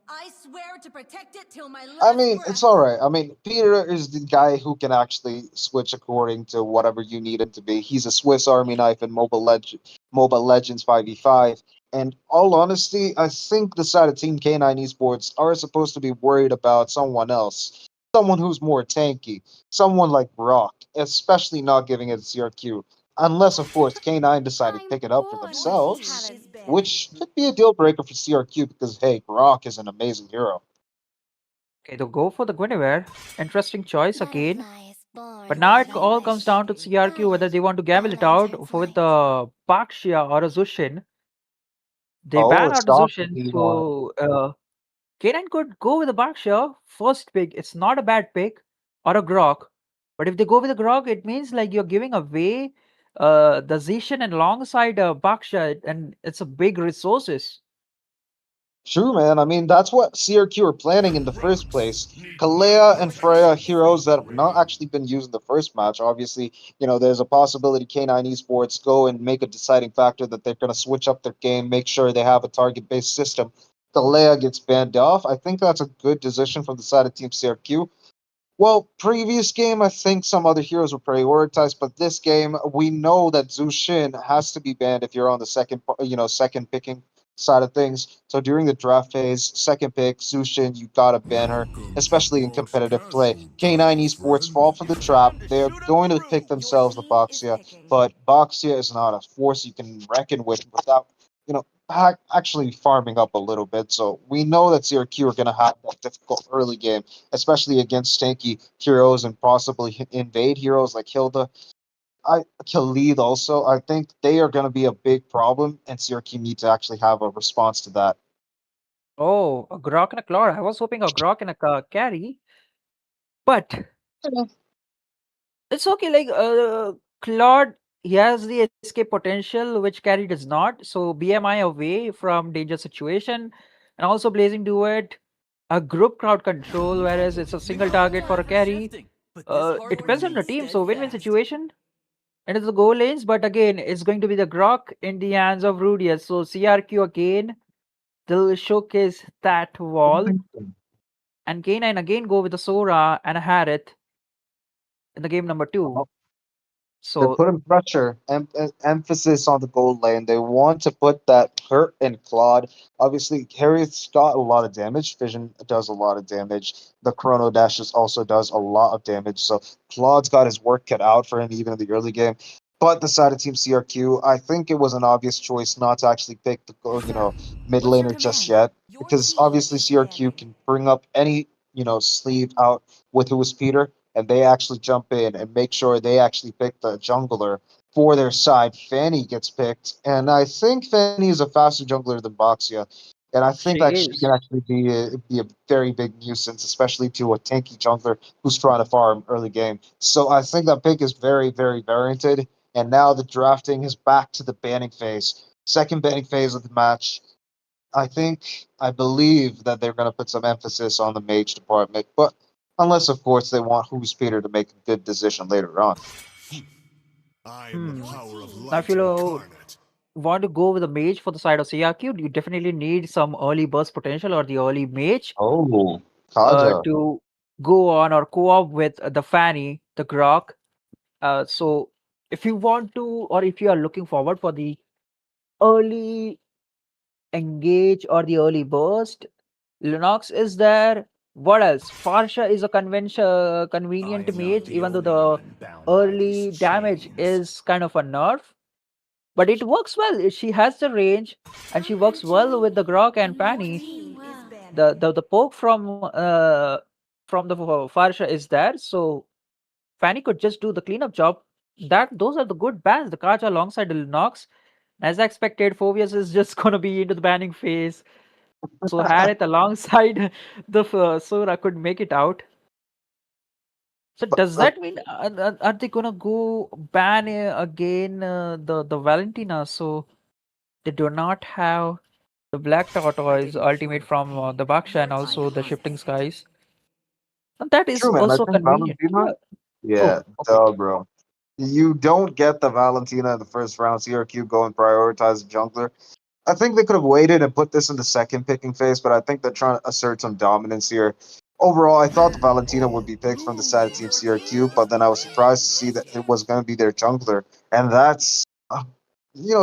S6: I swear to protect it till my
S4: I
S6: last
S4: mean, it's
S6: breath.
S4: all right. I mean, Peter is the guy who can actually switch according to whatever you need him to be. He's a Swiss Army knife in Mobile Legends 5v5. And all honesty, I think the side of Team K9 Esports are supposed to be worried about someone else, someone who's more tanky, someone like Brock, especially not giving it to CRQ. unless of course K9 decide to
S6: I'm
S4: pick it up for
S6: born to
S4: themselves,
S6: challenge bad.
S4: which could be a deal breaker for CRQ because hey, Grok is an amazing hero.
S5: Okay, they'll go for the Guinevere. Interesting choice again.
S6: Butterflies born
S5: But now
S6: without
S5: it
S6: a
S5: all comes
S6: wish.
S5: down to CRQ whether they want to gamble it out
S6: Lanterns
S5: with
S6: light.
S5: the Bakshia or a Zushin. They
S4: Oh,
S5: ban
S4: it's
S5: out the
S4: stopped
S5: Zushin,
S4: the
S5: so K9 could go with the Bakshia first pick. It's not a bad pick or a Grok. But if they go with the Grok, it means like you're giving away the Zishan and alongside Bakshia, and it's a big resources.
S4: True, man. I mean, that's what CRQ are planning in the first place. Kalea and Freya, heroes that have not actually been used in the first match. Obviously, there's a possibility K9 Esports go and make a deciding factor that they're going to switch up their game, make sure they have a target-based system. Kalea gets banned off. I think that's a good decision from the side of Team CRQ. Well, previous game, I think some other heroes were prioritized, but this game, we know that Zushin has to be banned if you're on the second picking side of things. So during the draft phase, second pick, Zushin, you gotta ban her, especially in competitive play. K9 Esports fall for the trap. They're going to pick
S6: Your
S4: themselves the
S6: team is
S4: Boxia,
S6: picking.
S4: but Boxia is not a force you can reckon with without, actually farming up a little bit. So we know that CRQ are going to have that difficult early game, especially against tanky heroes and possibly invade heroes like Hilda. Khalid also. I think they are going to be a big problem, and CRQ need to actually have a response to that.
S5: Oh, a Grok and a Claw. I was hoping a Grok and a carry, but it's okay. Like Claude, he has the escape potential, which Carry does not. So BMI away from danger situation, and also Blazing Duet, a group crowd control, whereas it's a single target for a carry. It depends on the team. So win-win situation. And it's the goal lanes, but again, it's going to be the Grok in the hands of Rudius. So CRQ again, they'll showcase that wall, and K9 again go with the Sora and a Harith in the game number two.
S4: They're
S5: So
S4: putting pressure, emphasis on the gold lane. They want to put that hurt in Claude. Obviously, Harriet's got a lot of damage. Fission does a lot of damage. The Chrono Dashes also does a lot of damage. So Claude's got his work cut out for him even in the early game. But the side of Team CRQ, I think it was an obvious choice not to actually pick the mid
S6: What's your
S4: laner just
S6: command?
S4: yet,
S6: Your
S4: because
S6: team
S4: obviously
S6: is
S4: CRQ
S6: scanning.
S4: can bring up any sleeve out with who is Peter, and they actually jump in and make sure they actually pick the jungler for their side. Fanny gets picked, and I think Fanny is a faster jungler than Boxia, and I think
S5: she
S4: that she can
S5: is.
S4: actually be a very big nuisance, especially to a tanky jungler who's trying to farm early game. So I think that pick is very, very varianted, and now the drafting is back to the banning phase. Second banning phase of the match. I believe that they're going to put some emphasis on the mage department, but unless, of course, they want Who's Peter to make a good decision later on.
S7: I am the
S5: Hmm.
S6: Your
S7: power of
S6: team
S5: Now, if
S7: light
S6: is
S5: you
S7: incarnate.
S5: want to go with a mage for the side of CRQ, you definitely need some early burst potential or the early mage
S4: Oh, Kaja.
S5: to go on or co-op with the Fanny, the Grok. So if you want to, or if you are looking forward for the early engage or the early burst, Linux is there. What else? Farsha is a
S8: I
S5: convenient
S8: am not
S5: mage,
S8: the
S5: even though
S8: only
S5: the
S8: one bound by these
S5: early damage
S8: chains.
S5: is kind of a nerf, but it works well. She has the range, and she works well with the Grok and
S6: your
S5: Fanny.
S6: team is
S5: The poke from the Farsha is there, so Fanny could just do the cleanup job. That those are the good bans. The Kaja alongside the Linux. As I expected, Phobius is just gonna be into the banning phase. So Harith alongside the Sora could make it out. So
S4: But,
S5: does that mean are they gonna go ban again the Valentina? So they do not have the Black Tortoise ultimate from the Baksha and
S6: Your
S5: also
S6: team
S5: the
S6: is
S5: Shifting
S6: picking.
S5: Skies. And that is
S4: true, man. I
S5: also
S4: think
S5: convenient.
S4: Valentina. Yeah,
S5: Oh, okay.
S4: duh, bro. You don't get the Valentina in the first round. CRQ go and prioritize the jungler. I think they could have waited and put this in the second picking phase, but I think they're trying to assert some dominance here. Overall, I thought the Valentina would be picked from the side of Team CRQ, but then I was surprised to see that it was going to be their jungler, and that's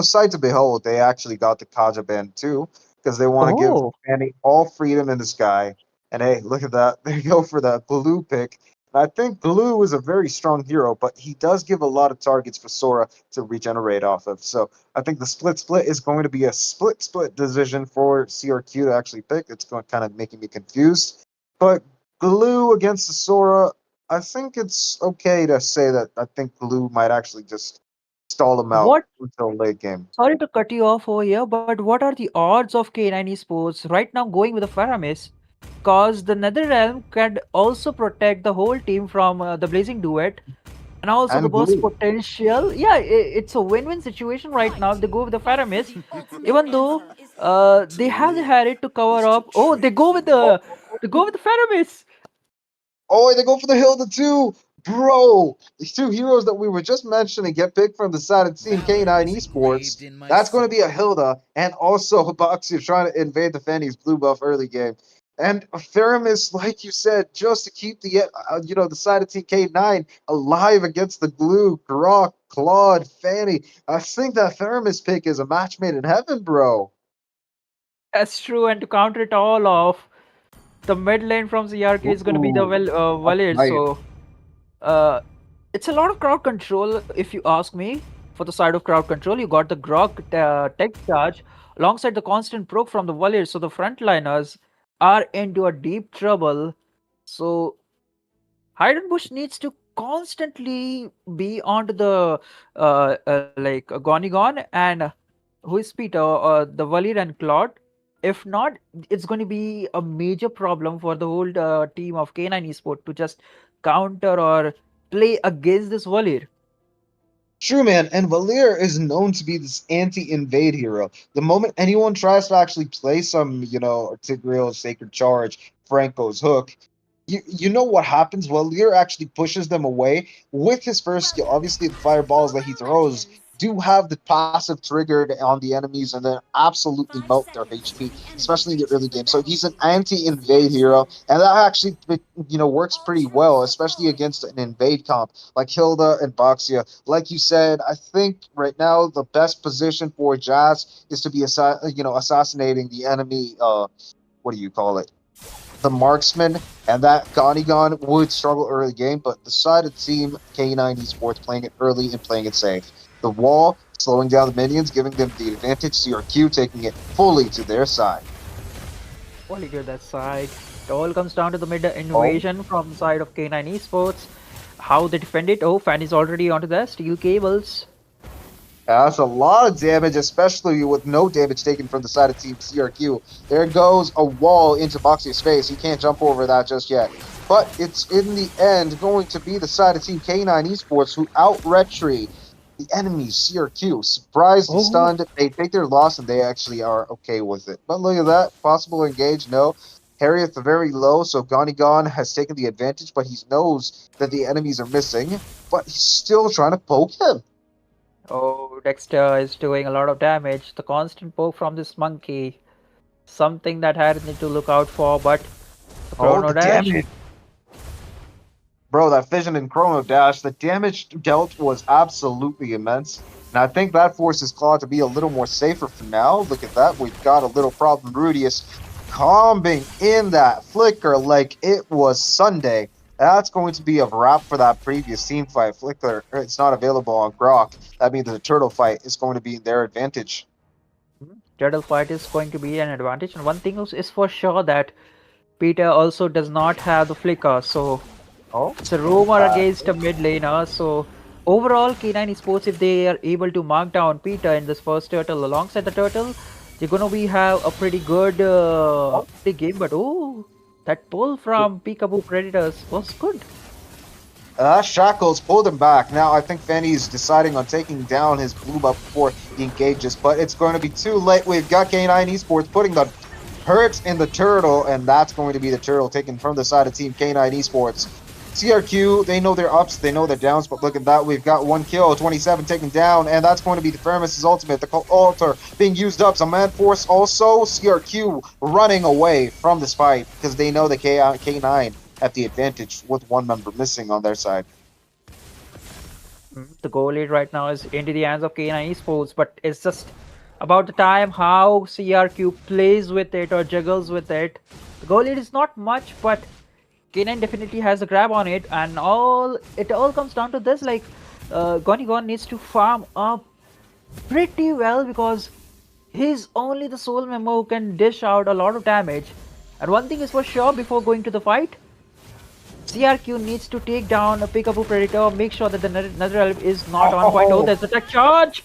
S4: sight to behold. They actually got the Kaja band too because they want to give
S5: Oh,
S4: Fanny all freedom in the sky. And hey, look at that! They go for that blue pick. I think Glue is a very strong hero, but he does give a lot of targets for Sora to regenerate off of. So I think the split is going to be a split decision for CRQ to actually pick. It's going kind of making me confused. But Glue against the Sora, I think it's okay to say that I think Glue might actually just stall him out
S5: What?
S4: until late game.
S5: Sorry to cut you off over here, but what are the odds of K9 Esports right now going with the Faramis? Because the Nether Realm can also protect the whole team from the Blazing Duet, and also the
S4: And
S5: burst
S4: Glue.
S5: potential. Yeah, it's a win-win situation right now. They go with the Faramis, even though they have the Harriet to cover up. Oh, they go with the Faramis.
S4: Oh, they go for the Hilda too. Bro, these two heroes that we were just mentioning get picked from the side of Team K9 Esports. That's going to be a Hilda and also Hibaxia trying to invade the Fanny's blue buff early game. And Theramis, like you said, just to keep the side of Team K9 alive against the blue, Grok, Claude, Fanny. I think that Theramis pick is a match made in heaven, bro.
S5: That's true, and to counter it all off, the mid lane from CRK is going to be the
S4: Ooh,
S5: Valid.
S4: right.
S5: So uh, it's a lot of crowd control, if you ask me. For the side of crowd control, you got the Grok tech charge alongside the constant proc from the Valid. So the frontliners are into a deep trouble. So Hayden Bush needs to constantly be onto the like Gonigon and who is Peter, the Valir and Claude. If not, it's going to be a major problem for the whole team of K9 Esport to just counter or play against this Valir.
S4: True, man. And Valir is known to be this anti-invade hero. The moment anyone tries to actually play some, Tigreal, Sacred Charge, Franco's Hook, you know what happens? Valir actually pushes them away with his first skill. Obviously, the fireballs that he throws do have the passive triggered on the enemies and then absolutely melt their HP, especially in the early game. So he's an anti-invade hero, and that actually works pretty well, especially against an invade comp like Hilda and Boxia. Like you said, I think right now the best position for Jazz is to be assassinating the enemy. What do you call it? The marksman, and that Gonigon would struggle early game, but the side of team K9 Esports playing it early and playing it safe. The wall slowing down the minions, giving them the advantage. CRQ taking it fully to their side.
S5: Only to that side. It all comes down to the mid invasion from the side of K9 Esports. How they defend it. Oh, Fan is already onto the steel cables.
S4: That's a lot of damage, especially with no damage taken from the side of Team CRQ. There goes a wall into Boxia's face. He can't jump over that just yet. But it's in the end going to be the side of Team K9 Esports who out-retry the enemies, CRQ. Surprised and stunned. They take their loss and they actually are okay with it. But look at that. Possible engage, no. Harriet very low, so Gonigon has taken the advantage, but he knows that the enemies are missing. But he's still trying to poke him.
S5: Oh, Dexter is doing a lot of damage. The constant poke from this monkey. Something that Harris need to look out for, but the Chrono Dash.
S4: Damage. Bro, that Fission and Chrono Dash, the damage dealt was absolutely immense. And I think that forces Claw to be a little more safer for now. Look at that. We've got a little problem. Rudius combing in that flicker like it was Sunday. That's going to be a wrap for that previous team fight. Flicker, it's not available on Grok. That means the turtle fight is going to be in their advantage.
S5: Turtle fight is going to be an advantage, and one thing is for sure that Peter also does not have the flicker, so it's a rumor against a mid laner. So overall, K9 Esports, if they are able to mark down Peter in this first turtle alongside the turtle, they're gonna have a pretty good game. But that pull from Peekaboo Predators was good.
S4: Shackles pulled him back. Now I think Fanny's deciding on taking down his blue buff before he engages, but it's going to be too late. We've got K9 Esports putting the hurt in the turtle, and that's going to be the turtle taken from the side of Team K9 Esports. CRQ, they know their ups, they know their downs, but look at that. We've got 1 kill, 27 taken down, and that's going to be the Thermos' ultimate. The altar being used up. Some man force also. CRQ running away from this fight because they know the K9 have the advantage with one member missing on their side.
S5: The goal lead right now is into the hands of K9 Esports, but it's just about the time how CRQ plays with it or juggles with it. The goal lead is not much, but K9 definitely has a grab on it, and it all comes down to this, like Gonigon needs to farm up pretty well because he's only the sole member who can dish out a lot of damage. And one thing is for sure, before going to the fight, CRQ needs to take down a Peekaboo Predator, make sure that the Nether Elf is not on point. Oh, there's attack charge!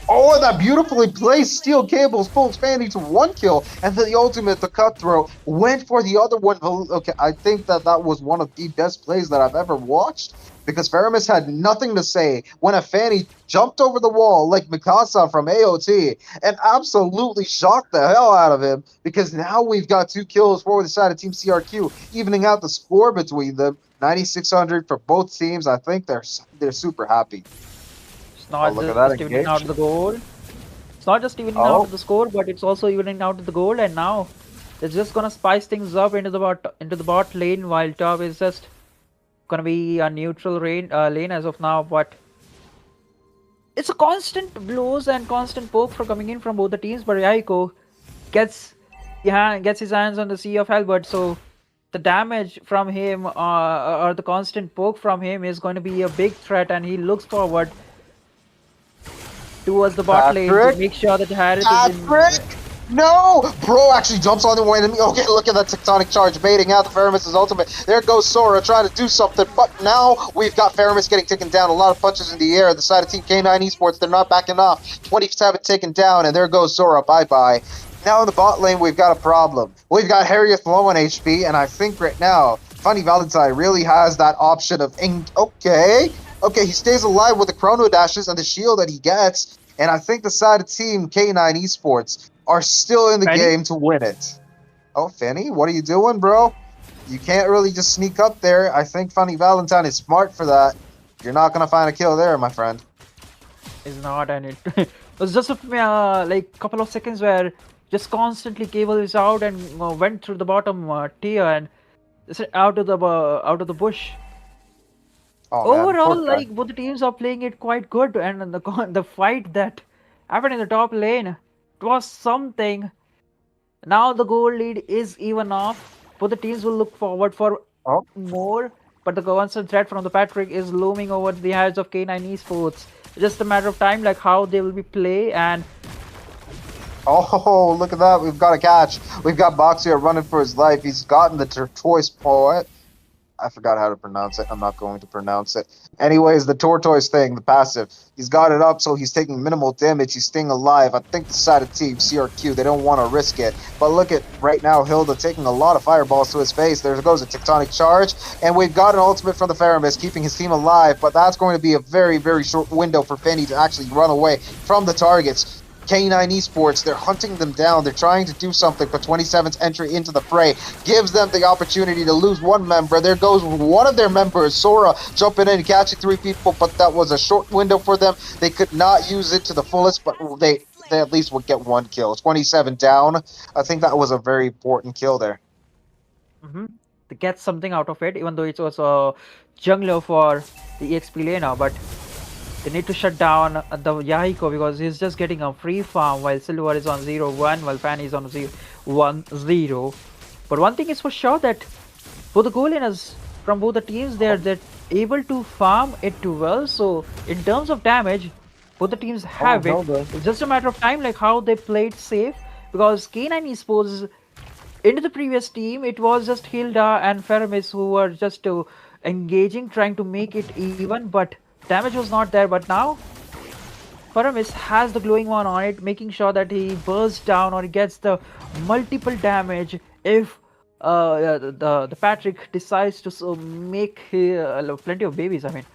S4: Oh, and that beautifully placed steel cables pulls Fanny to 1 kill, and then the ultimate, the cutthroat, went for the other one. Okay, I think that was one of the best plays that I've ever watched, because Faramis had nothing to say when a Fanny jumped over the wall like Mikasa from AOT and absolutely shocked the hell out of him, because now we've got 2 kills for the side of Team CRQ, evening out the score between them. 9,600 for both teams. I think they're super happy.
S5: It's not just evening out the goal. It's not just evening out the score, but it's also evening out the goal. And now they're just gonna spice things up into the bot lane, while top is just gonna be a neutral lane as of now. But it's a constant blows and constant poke for coming in from both the teams. But Yaiko gets his hands on the Sea of Halberd, so the damage from him or the constant poke from him is going to be a big threat, and he looks forward towards the bot lane to make sure that Harris is in.
S4: No! Bro actually jumps on the way to me. Okay, look at that tectonic charge baiting out the Faramis' ultimate. There goes Sora trying to do something, but now we've got Faramis getting taken down. A lot of punches in the air. The side of Team K9 Esports, they're not backing off. 27 taken down, and there goes Sora. Bye-bye. Now in the bot lane, we've got a problem. We've got Harrieth low on HP, and I think right now, Funny Valentine really has that option of... Okay, he stays alive with the Chrono Dashes and the shield that he gets, and I think the side of Team K9 Esports are still in the game to win it. Oh, Fanny, what are you doing, bro? You can't really just sneak up there. I think Funny Valentine is smart for that. You're not going to find a kill there, my friend.
S5: It's not, and it was just like couple of seconds where just constantly cable is out and went through the bottom tier and out of the bush.
S4: Oh,
S5: overall, like both the teams are playing it quite good, and the fight that happened in the top lane, it was something. Now the goal lead is even off. Both the teams will look forward for more, but the constant threat from the Patrick is looming over the heads of K9 Esports. Just a matter of time, like how they will be play. And
S4: oh, look at that! We've got a catch. We've got Boxer running for his life. He's gotten the Tortoise Poet. I forgot how to pronounce it. I'm not going to pronounce it. Anyways, the Tortoise thing, the passive. He's got it up, so he's taking minimal damage. He's staying alive. I think the side of Team CRQ, they don't want to risk it. But look at right now, Hilda taking a lot of fireballs to his face. There goes a tectonic charge. And we've got an ultimate from the Faramis, keeping his team alive. But that's going to be a very, very short window for Penny to actually run away from the targets. K9 Esports, they're hunting them down. They're trying to do something, but 27's entry into the fray gives them the opportunity to lose one member. There goes one of their members, Sora, jumping in, catching 3 people, but that was a short window for them. They could not use it to the fullest, but they at least would get 1 kill. 27 down. I think that was a very important kill there.
S5: To get something out of it, even though it was a jungler for the EXP laner, but they need to shut down the Yahiko because he's just getting a free farm while Silver is on 0-1, while Fanny is on 1-0. But one thing is for sure that both the goal laners from both the teams, they're able to farm it too well. So in terms of damage, both the teams have it. It's just a matter of time, like how they played safe, because K9 Esports into the previous team, it was just Hilda and Faramis who were just engaging, trying to make it even, but damage was not there. But now Faramis has the glowing one on it, making sure that he bursts down or he gets the multiple damage if the Patrick decides to make plenty of babies. I mean,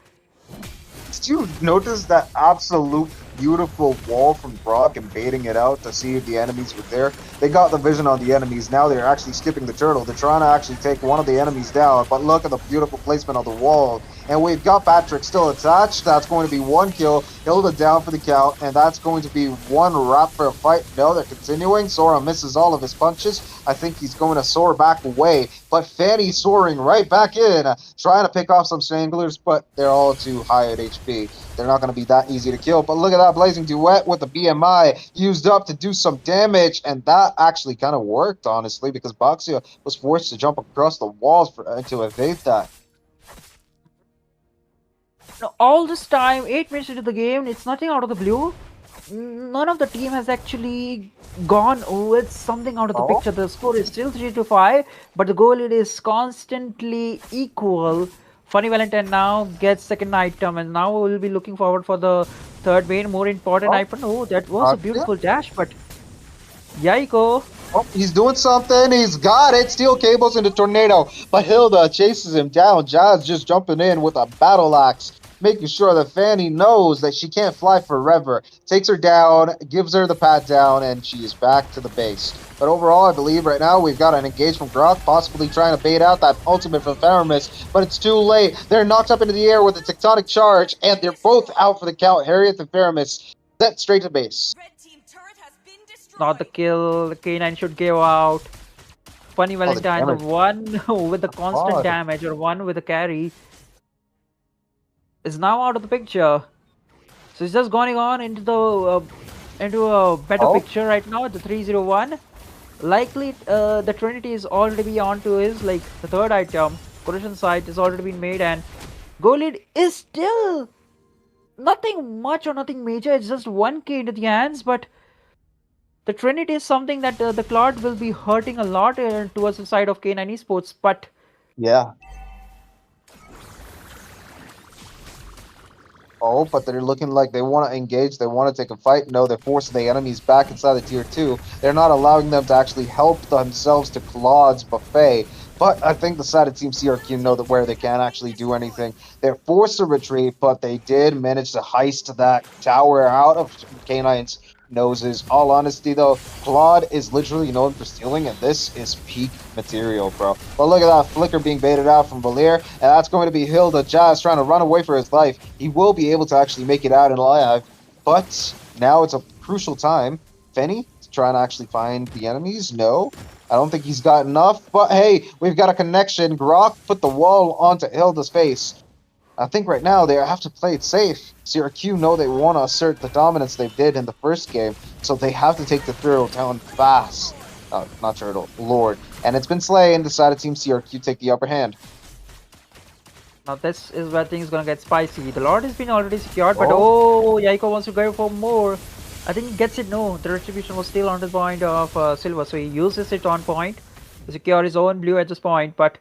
S4: did you notice that absolute beautiful wall from Brock and baiting it out to see if the enemies were there? They got the vision on the enemies. Now they're actually skipping the turtle. They're trying to actually take one of the enemies down, but look at the beautiful placement on the wall. And we've got Patrick still attached. That's going to be 1 kill. Hilda down for the count, and that's going to be 1 wrap for a fight. No, they're continuing. Sora misses all of his punches. I think he's going to soar back away, but Fanny soaring right back in, trying to pick off some stranglers, but they're all too high at HP. They're not going to be that easy to kill. But look at that that blazing duet with the BMI used up to do some damage, and that actually kind of worked, honestly, because Baxia was forced to jump across the walls to evade that.
S5: Now, all this time, 8 minutes into the game, it's nothing out of the blue. None of the team has actually gone with something out of the
S4: Oh.
S5: picture. The score is still 3-5, but the goal lead is constantly equal. Funny Valentine now gets second item, and now we'll be looking forward for the third main, more important
S4: Oh.
S5: item. Oh, that was a
S4: Yeah.
S5: beautiful dash, but Yaiko.
S4: Oh, he's doing something. He's got it. Steel cables into tornado, but Hilda chases him down. Jazz just jumping in with a battle axe, making sure that Fanny knows that she can't fly forever. Takes her down, gives her the pat down, and she is back to the base. But overall, I believe right now we've got an engage from Grok, possibly trying to bait out that ultimate from Faramis, but it's too late. They're knocked up into the air with a tectonic charge, and they're both out for the count. Harriet and Faramis set straight to base.
S6: Red team turret has been destroyed.
S5: Not the kill. K9 should give out. Funny Valentine, the
S4: damage.
S5: one with the constant
S4: God.
S5: damage or one with the carry, is now out of the picture. So it's just going on into a better
S4: Oh.
S5: picture right now. The 301. Likely, the Trinity is already onto his like the third item. Collision site has already been made, and goal lead is still nothing much or nothing major. It's just 1k into the hands, but the Trinity is something that the Claude will be hurting a lot towards the side of K9 Esports. But
S4: Yeah. Oh, but they're looking like they want to engage. They want to take a fight. No, they're forcing the enemies back inside the tier 2. They're not allowing them to actually help themselves to Claude's buffet. But I think the side of Team CRQ know that where they can't actually do anything. They're forced to retreat, but they did manage to heist that tower out of K9's noses. All honesty, though, Claude is literally known for stealing, and this is peak material, bro. But look at that flicker being baited out from Valir, and that's going to be Hilda. Jazz trying to run away for his life. He will be able to actually make it out alive, but now it's a crucial time. Fenny trying to actually find the enemies? No. I don't think he's got enough, but hey, we've got a connection. Grok put the wall onto Hilda's face. I think right now they have to play it safe. CRQ know they want to assert the dominance they did in the first game, so they have to take the Turtle down fast. Not Turtle, Lord. And it's been slain. Decided Team CRQ take the upper hand.
S5: now this is where things gonna get spicy. The Lord has been already secured, but oh, Yaiko wants to go for more. I think he gets it. No, the retribution was still on the point of silver, so he uses it on point to secure his own blue at this point. But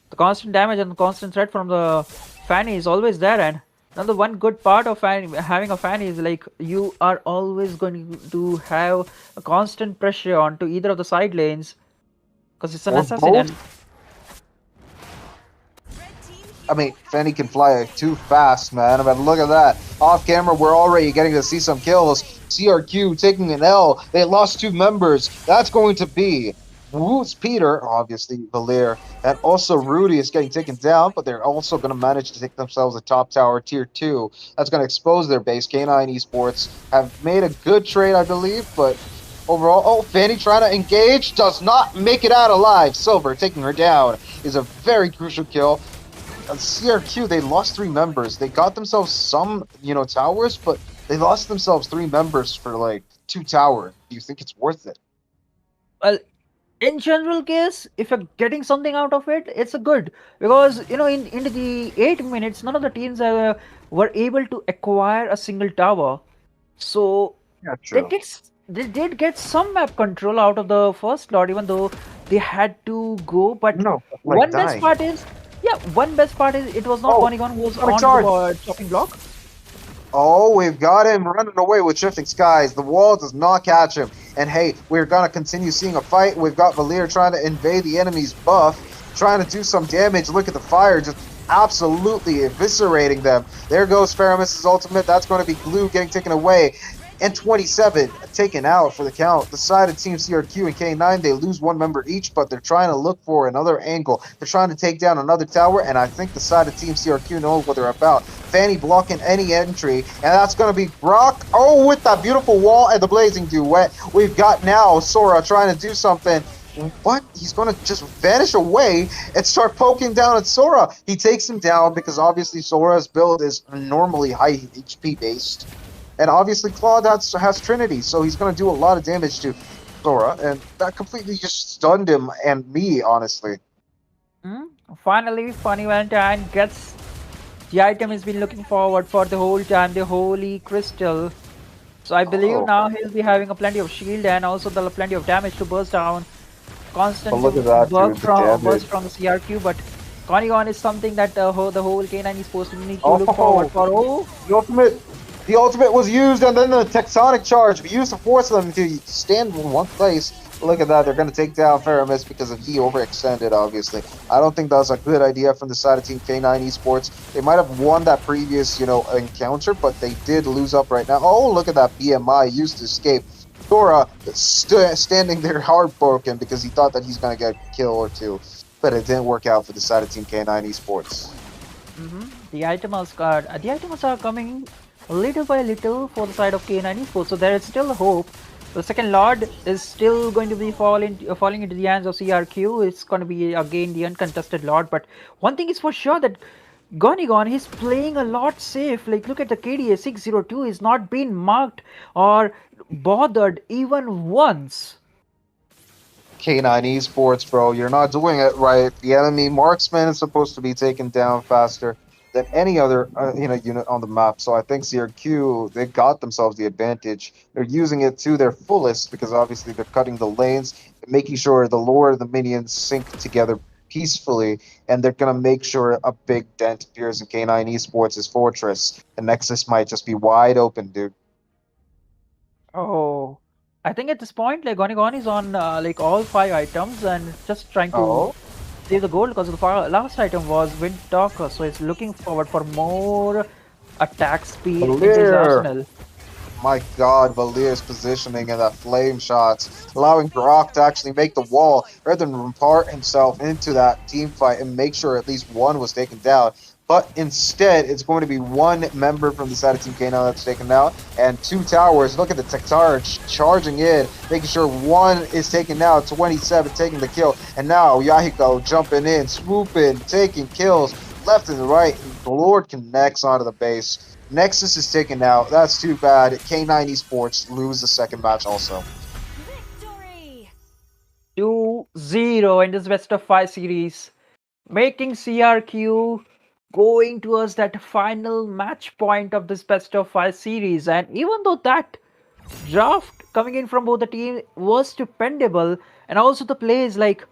S5: the constant damage and the constant threat from the Fanny is always there, and another one good part of having a Fanny is like you are always going to have a constant pressure onto either of the side lanes because it's an
S4: Or
S5: assassin.
S4: both.
S5: And
S4: I mean, Fanny can fly too fast, man. But look at that. Off camera, we're already getting to see some kills. CRQ taking an L. They lost 2 members. That's going to be Woo's Peter, obviously Valir, and also Rudy is getting taken down, but they're also going to manage to take themselves a top tower tier 2. That's going to expose their base. K9 Esports have made a good trade, I believe, but overall, oh, Fanny trying to engage, does not make it out alive. Silver taking her down is a very crucial kill. CRQ, they lost 3 members. They got themselves some, towers, but they lost themselves 3 members for like 2 towers. Do you think it's worth it?
S5: well, in general case, if you're getting something out of it, it's a good, because in the 8 minutes, none of the teams were able to acquire a single tower. So
S4: Yeah,
S5: they did get some map control out of the first lot, even though they had to go. But
S4: No,
S5: one best part is, it was not
S4: Oh,
S5: Polygon who was
S4: coming
S5: on
S4: charge.
S5: the chopping block.
S4: Oh, we've got him running away with Shifting Skies. The wall does not catch him. And hey, we're going to continue seeing a fight. We've got Valir trying to invade the enemy's buff, trying to do some damage. Look at the fire, just absolutely eviscerating them. There goes Faramis' ultimate. That's going to be Glue getting taken away. And 27 taken out for the count. The side of Team CRQ and K9, they lose 1 member each, but they're trying to look for another angle. They're trying to take down another tower, and I think the side of Team CRQ knows what they're about. Fanny blocking any entry, and that's going to be Brock. Oh, with that beautiful wall and the blazing duet. We've got now Sora trying to do something. What? He's going to just vanish away and start poking down at Sora. He takes him down because obviously Sora's build is normally high HP based. And obviously Claude has Trinity, so he's going to do a lot of damage to Sora, and that completely just stunned him and me, honestly.
S5: Hmm? Finally, Funny Valentine gets the item he's been looking forward for the whole time, the Holy Crystal. So I believe
S4: Oh,
S5: now he'll be having a plenty of shield and also the plenty of damage to burst down.
S4: but
S5: Constant
S4: look at that, dude, the
S5: burst
S4: damage.
S5: from the CRQ, but Konigon is something that the whole K9 is supposed to need to look forward
S4: Oh,
S5: for. Oh,
S4: the ultimate, the ultimate was used, and then the tectonic charge we used to force them to stand in one place. Look at that, they're going to take down Faramis because of he overextended, obviously. I don't think that was a good idea from the side of Team K9 Esports. They might have won that previous, encounter, but they did lose up right now. Oh, look at that BMI used to escape. Dora standing there heartbroken because he thought that he's going to get a kill or two, but it didn't work out for the side of Team K9 Esports.
S5: the items are coming little by little for the side of K9 Esports, so there is still hope. The second Lord is still going to be falling into the hands of CRQ. It's going to be again the uncontested Lord, but one thing is for sure that Gonigon, he's playing a lot safe. Like, look at the KDA 602, he's not been marked or bothered even once.
S4: K9 Esports, bro, you're not doing it right. The enemy marksman is supposed to be taken down faster than any other unit on the map. So I think CRQ, they got themselves the advantage. They're using it to their fullest because obviously they're cutting the lanes and making sure the lore of the minions sync together peacefully, and they're gonna make sure a big dent appears in K9 Esports' fortress. The Nexus might just be wide open, dude.
S5: Oh, I think at this point, like Gonigon is on like all 5 items and just trying to
S4: Oh,
S5: save the gold because the last item was Wind Talker, so he's looking forward for more attack speed into his
S4: Valir!
S5: arsenal.
S4: My God, Valir's positioning and that flame shots, allowing Grok to actually make the wall rather than impart himself into that team fight and make sure at least one was taken down. But instead, it's going to be one member from the side of Team K9 that's taken down, and 2 towers. Look at the Tektar charging in, making sure one is taken down, 27 taking the kill, and now Yahiko jumping in, swooping, taking kills left and right. The Lord connects onto the base. Nexus is taken out. That's too bad. K9 Esports lose the second match also.
S6: Victory!
S5: 2-0 in this best of 5 series, making CRQ going towards that final match point of this best of 5 series. And even though that draft coming in from both the teams was dependable, and also the plays like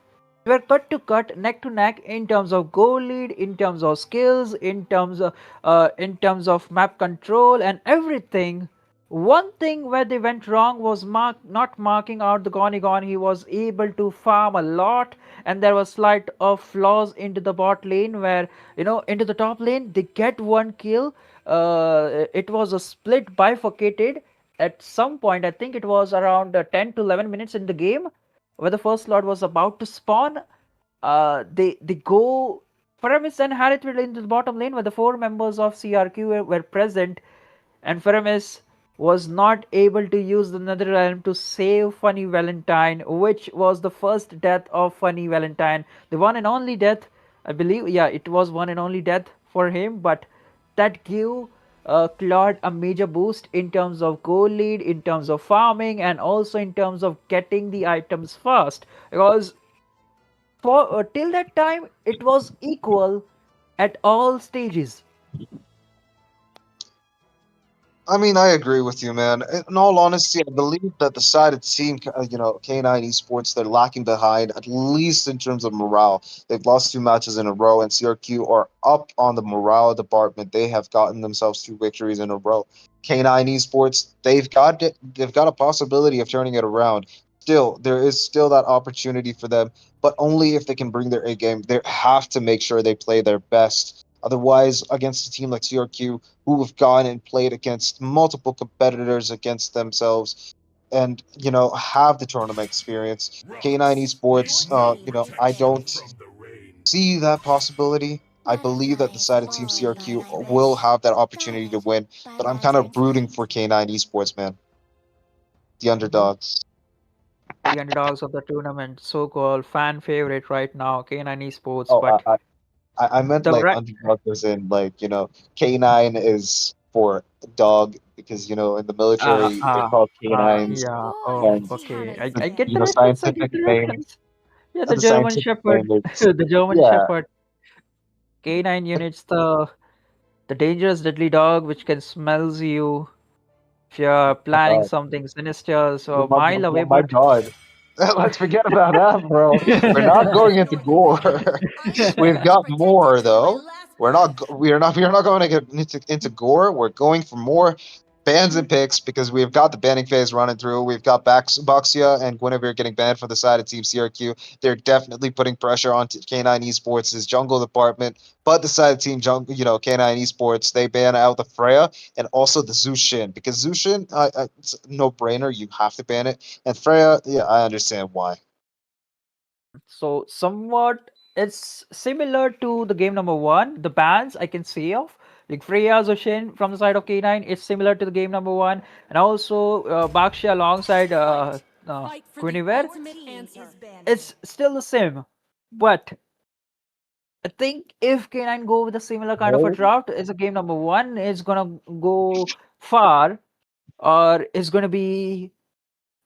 S5: were cut to cut, neck to neck in terms of goal lead, in terms of skills, in terms of map control and everything. One thing where they went wrong was not marking out the Gonigon. He was able to farm a lot, and there was slight of flaws into the bot lane where into the top lane they get one kill. It was a split bifurcated at some point. I think it was around 10 to 11 minutes in the game where the first slot was about to spawn. They go Faramis and Harith were into the bottom lane where the 4 members of CRQ were present, and Faramis was not able to use the Nether Realm to save Funny Valentine, which was the first death of Funny Valentine, the one and only death, I believe. Yeah, it was one and only death for him, but that gave Claude a major boost in terms of goal lead, in terms of farming, and also in terms of getting the items fast. Because for till that time, it was equal at all stages.
S4: I mean, I agree with you, man. In all honesty, I believe that the side of team, K9 Esports, they're lacking behind, at least in terms of morale. They've lost 2 matches in a row, and CRQ are up on the morale department. They have gotten themselves 2 victories in a row. K9 Esports, they've got a possibility of turning it around. Still, there is still that opportunity for them, but only if they can bring their A game. They have to make sure they play their best. Otherwise, against a team like CRQ, who have gone and played against multiple competitors against themselves and have the tournament experience, K9 Esports, I don't see that possibility. I believe that the side of Team CRQ will have that opportunity to win, but I'm kind of rooting for K9 Esports, man, the
S5: Mhm.
S4: underdogs.
S5: The underdogs of the tournament, so-called fan favorite right now, K9 Esports.
S4: Oh,
S5: But
S4: I meant
S5: the
S4: like
S5: right,
S4: underdogs as in like K9 is for dog because in the
S5: Uh,
S4: military they're
S5: uh,
S4: called canines,
S5: yeah. Oh,
S6: Boy,
S4: and
S5: okay.
S6: Tiana's
S5: I get the reference. I get
S4: scientific
S5: the
S4: name,
S5: reference. Yeah, the
S4: the
S5: German
S4: scientific name
S5: Shepherd.
S4: is
S5: The German
S4: yeah.
S5: Shepherd. K9 units, the dangerous deadly dog which can smells you if you're
S4: My
S5: planning
S4: God,
S5: something sinister, so a
S4: my,
S5: mile away,
S4: my
S5: but
S4: God. Let's forget about that, bro. We're not going into gore. We've got more though. We are not going to get into gore. We're going for more bans and picks because we've got the banning phase running through. We've got Baxia and Guinevere getting banned from the side of Team CRQ. They're definitely putting pressure on K9 Esports' jungle department. But the side of Team Jungle, K9 Esports, they ban out the Freya and also the Zushin because Zushin, it's a no-brainer. You have to ban it. And Freya, yeah, I understand why.
S5: so somewhat it's similar to the game number one. The bans I can say of like Freya Zoshin from the side of K9 is similar to the game number one, and also Baxia alongside Guinevere. It's still the same, but I think if K9 go with a similar kind of a
S4: Oh,
S5: draft as a game number one, it's gonna go far or is gonna be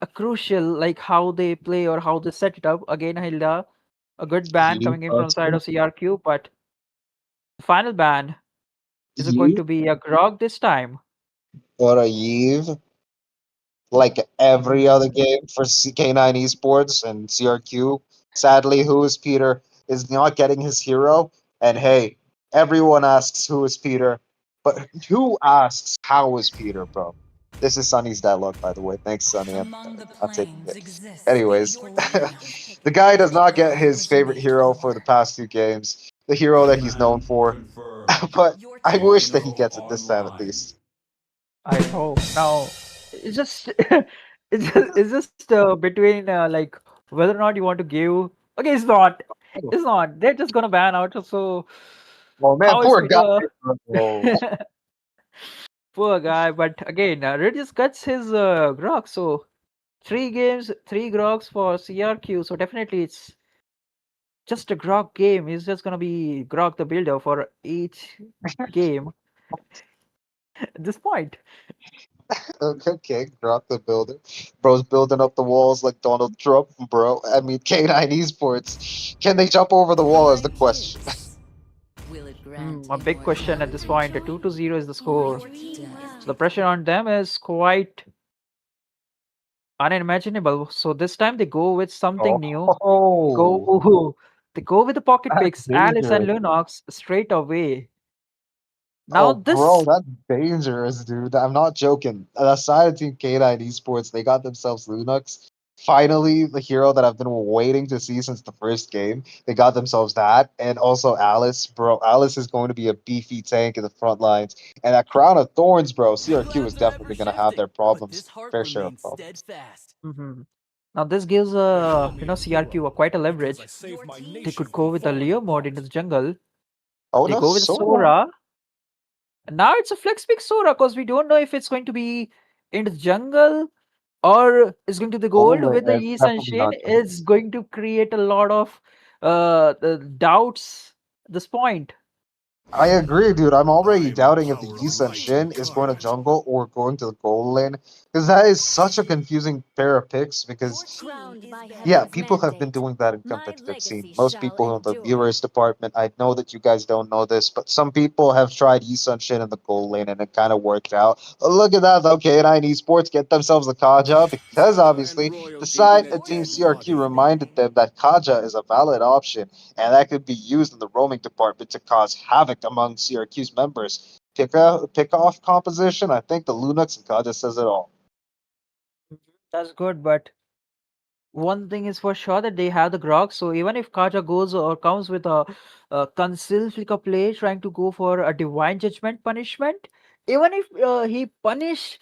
S5: a crucial like how they play or how they set it up. Again, Hilda, a good ban
S4: you
S5: coming in from the side
S4: person,
S5: of CRQ, but the final ban is it going
S4: you
S5: to be a Grog this time?
S4: or a Eve, like every other game for K9 Esports and CRQ. Sadly, who is Peter is not getting his hero. And hey, everyone asks who is Peter, but who asks how is Peter, bro? This is Sunny's dialogue, by the way. Thanks, Sunny. I'm taking it. Anyways, the guy does not get his favorite hero for the past two games, the hero that he's known for. But I wish that he gets it this time at least.
S5: I hope. Now, it's just it's just between like whether or not you want to give. Okay, it's not. It's not. They're just gonna ban out. So
S4: Oh man,
S5: how is
S4: poor guy.
S5: Peter?
S4: Bro.
S5: Poor guy. But again, Red just cuts his grog. So three games, three grogs for CRQ. So definitely it's just a grog game. It's just gonna be grog the builder for each game at this point.
S4: Okay, drop the builder. Bro's building up the walls like Donald Trump, bro. I mean, K9 Esports. Can they jump over the wall is the question.
S5: A big question at this point. The 2-0 is the score. So the pressure on them is quite unimaginable. So this time they go with something new. They
S4: Oh,
S5: go they go with the pocket
S4: that's
S5: picks, Alice and
S4: dangerous.
S5: Lunox straight away. Now
S4: Oh, bro,
S5: this
S4: that's dangerous, dude. I'm not joking. Aside of Team K9 Esports, they got themselves Linux. Finally, the hero that I've been waiting to see since the first game. They got themselves that, and also Alice, bro. Alice is going to be a beefy tank in the front lines. And that Crown of Thorns, bro. CRQ is definitely going to have their problems, fair share of problems.
S5: Mhm. Now this gives CRQ quite a leverage. They could go with the Leo mode into the jungle.
S4: Oh
S5: They
S4: no,
S5: go with the
S4: Sora.
S5: Sora. And now it's a flex pick Sora because we don't know if it's going to be in the jungle or is going to the gold
S4: Oh,
S5: with the
S4: it's
S5: Yi
S4: definitely
S5: Shin
S4: not.
S5: is going to create a lot of the doubts at this point.
S4: I agree, dude. I'm
S7: I
S4: already
S7: am the
S4: doubting if the
S7: power of
S4: Yisun
S7: light
S4: Shin is going to
S7: incarnate.
S4: jungle or going to the gold lane, because that is such a confusing pair of picks. Because yeah, people have been doing that in competitive scene. Most people in the viewers department, I know that you guys don't know this, but some people have tried Yisun Shin in the gold lane and it kind of worked out. But look at that, though. K9 Esports get themselves a Kaja because obviously the side of Team CRQ reminded them that Kaja is a valid option and that could be used in the roaming department to cause havoc among CRQ's members. Pick off composition, I think the Lunux and Kaja says it all.
S5: That's good, but one thing is for sure that they have the grog. So even if Kaja goes or comes with a conceal flicker play, trying to go for a divine judgment punishment, even if he punish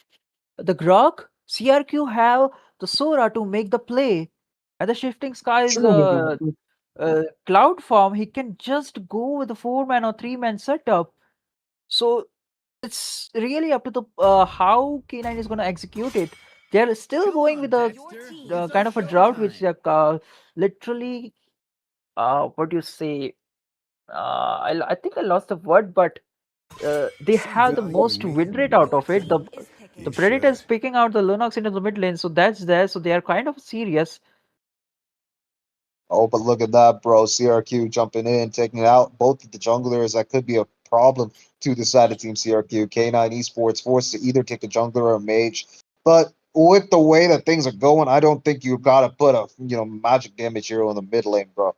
S5: the grog, CRQ have the Sora to make the play. And the shifting skies
S4: True.
S5: cloud form, he can just go with a 4-man or 3-man setup. So it's really up to the how K9 is going to execute it. They're still going with a kind of a drought, which literally, what do you say? I think I lost the word, but
S8: they have the most win rate out of it. The
S6: picking.
S8: Predator is picking out the Lunox into the mid lane, so that's there. So they are kind of serious.
S4: Oh, but look at that, bro. CRQ jumping in, taking out both of the junglers. That could be a problem to the side of Team CRQ. K9 Esports forced to either take a jungler or a mage. But with the way that things are going, I don't think you gotta put a magic damage hero in the mid lane, bro.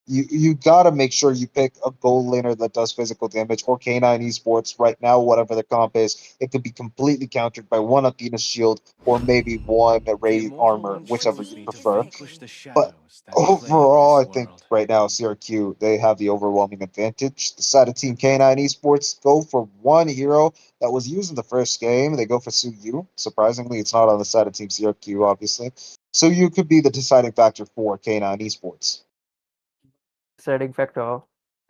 S4: You gotta make sure you pick a gold laner that does physical damage, or K9 Esports right now, whatever the comp is, it could be completely countered by one Athena shield or maybe one Ray armor, whichever you prefer. But overall, I think right now CRQ they have the overwhelming advantage. The side of Team K9 Esports go for one hero that was used in the first game. They go for Suyu. Surprisingly, it's not on the side of Team CRQ, obviously. Suyu could be the deciding factor for K9 Esports.
S8: Deciding factor,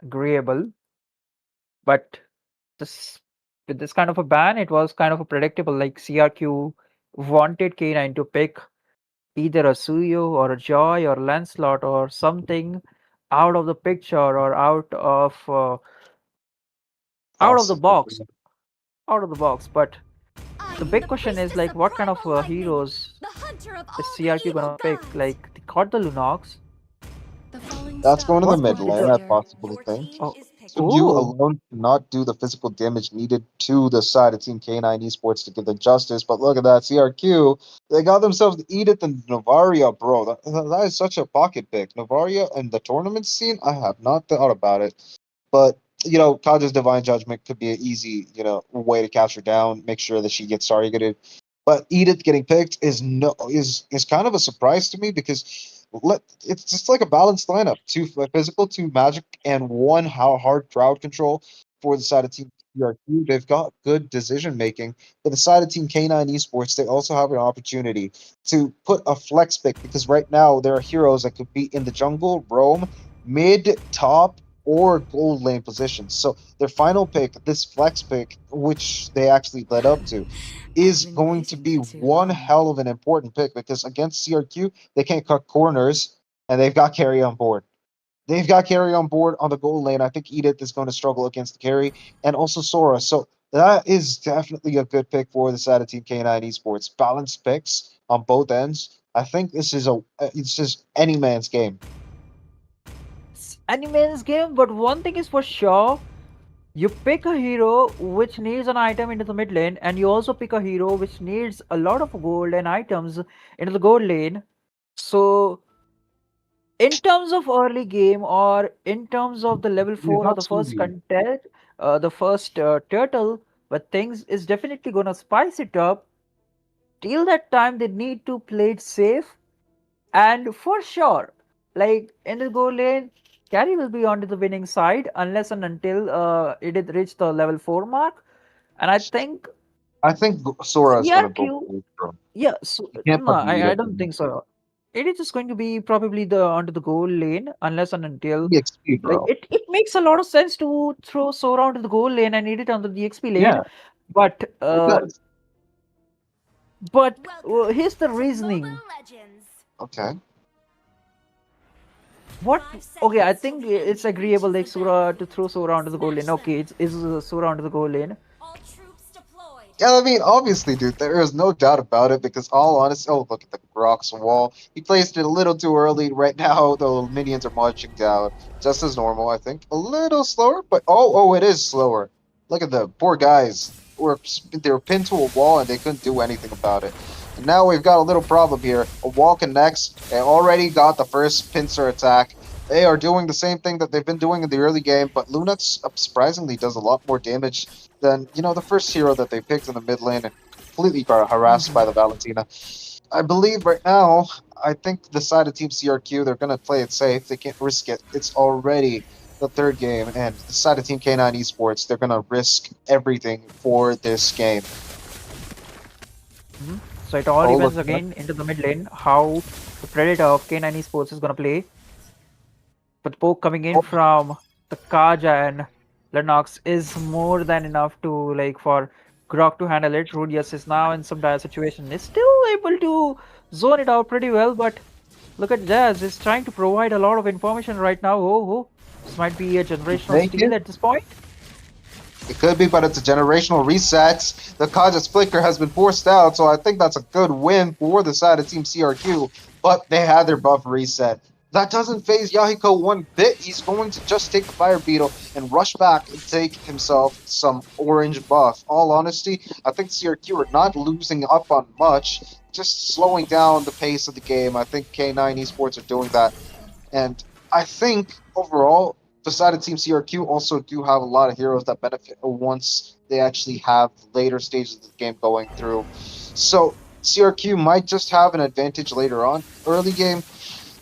S8: agreeable. But this with this kind of a ban, it was kind of a predictable. Like CRQ wanted K9 to pick either a Suyo or a Joy or Lancelot or something out of the picture or out of the box,
S4: Possibly.
S8: out of the box. But the
S6: I'm
S8: big
S6: the
S8: question is
S6: priestess
S8: like,
S6: of
S8: what kind of
S6: primal lightning,
S8: heroes
S6: the hunter of
S8: is
S6: all the
S8: CRQ
S6: evil
S8: gonna pick?
S6: gods.
S8: Like they got the Lunox.
S6: The falling
S4: That's
S6: star
S4: going in the
S6: is
S8: What
S4: mid
S8: would be
S6: my
S4: lane,
S8: the
S4: I
S6: savior.
S4: possibly
S6: Your
S4: think.
S6: team
S8: oh
S6: is picking.
S4: You
S8: oh
S4: alone cannot do the physical damage needed to the side of Team K9 Esports to give them justice. But look at that, CRQ. They got themselves Edith and Novaria, bro. That is such a pocket pick. Novaria and the tournament scene, I have not thought about it. But Kaja's Divine Judgment could be an easy, way to catch her down, make sure that she gets targeted. But Edith getting picked is kind of a surprise to me because it's just like a balanced lineup: two physical, two magic, and one how hard crowd control for the side of Team PRQ. They've got good decision making. For the side of Team K9 Esports, they also have an opportunity to put a flex pick because right now there are heroes that could be in the jungle, roam, mid, top, or gold lane positions. So their final pick, this flex pick, which they actually led up to, is
S6: I've been
S4: going to
S6: waiting
S4: be
S6: for too
S4: one
S6: long.
S4: hell of an important pick because against CRQ, they can't cut corners and they've got carry on board. They've got carry on board on the goal lane. I think Edith is going to struggle against the carry and also Sora. So that is definitely a good pick for the side of Team K9 Esports. Balanced picks on both ends. I think it's just any man's game.
S8: it's anyone's game. But one thing is for sure, you pick a hero which needs an item into the mid lane, and you also pick a hero which needs a lot of gold and items into the gold lane. So, in terms of early game or in terms of the level
S4: Yeah,
S8: 4 or
S4: not
S8: the first
S4: Suyu.
S8: contest, the first turtle, but things is definitely gonna spice it up. Till that time, they need to play it safe, and for sure, like in the goal lane, carry will be on to the winning side unless and until it did reach the level 4 mark. And I think
S4: I think Sora is going to go
S8: CRQ,
S4: for it, bro.
S8: yeah, so,
S4: You can't
S8: no,
S4: put
S8: I
S4: Edith
S8: don't
S4: in
S8: think so. It is just going to be probably the onto the goal lane unless and until
S4: EXP,
S8: like
S4: bro.
S8: it makes a lot of sense to throw Sora onto the goal lane and need it onto the XP lane,
S4: Yeah,
S8: but
S4: it does.
S8: here's the
S6: To
S8: reasoning.
S6: Mobile Legends.
S4: Okay.
S8: What?
S6: 5 seconds
S8: Okay, I
S6: till
S8: think
S6: the
S8: it's
S6: enemy
S8: agreeable
S6: reaches
S8: like
S6: the
S8: Sura to
S6: battlefield.
S8: throw Sura onto the goal lane.
S6: Smash
S8: Okay,
S6: them.
S8: it's Sura onto the goal lane.
S6: All troops deployed.
S4: Yeah, I mean, obviously, dude, there is no doubt about it because all honesty, oh, look at the Grok's wall. He placed it a little too early. Right now, the minions are marching down just as normal, I think. A little slower, but it is slower. Look at the poor guys. They were pinned to a wall and they couldn't do anything about it. And now we've got a little problem here. A wall connects. They already got the first pincer attack. They are doing the same thing that they've been doing in the early game, but Lunax surprisingly does a lot more damage than the first hero that they picked in the mid lane and completely got harassed by the Valentina. I believe right now, I think the side of Team CRQ they're gonna play it safe. They can't risk it. It's already the third game, and the side of Team K9 Esports they're gonna risk everything for this game.
S8: So it all
S4: Oh look,
S8: depends again into the mid lane how the Predator of K9 Esports is gonna play. But the poke coming in
S4: oh,
S8: from the Kaja and Lennox is more than enough to like for Grok to handle it. Rudius is now in some dire situation. Is still able to zone it out pretty well, but look at Jazz is trying to provide a lot of information right now. Oh, this might be a generational
S4: take
S8: steal
S4: it.
S8: at this point.
S4: It could be, but it's a generational reset. The Kaja's Flicker has been forced out, so I think that's a good win for the side of Team CRQ, but they had their buff reset. That doesn't phase Yahiko one bit. He's going to just take the Fire Beetle and rush back and take himself some orange buff. All honesty, I think CRQ are not losing up on much, just slowing down the pace of the game. I think K9 Esports are doing that. And I think overall, besides Team CRQ, also do have a lot of heroes that benefit once they actually have later stages of the game going through. So CRQ might just have an advantage later on. Early game,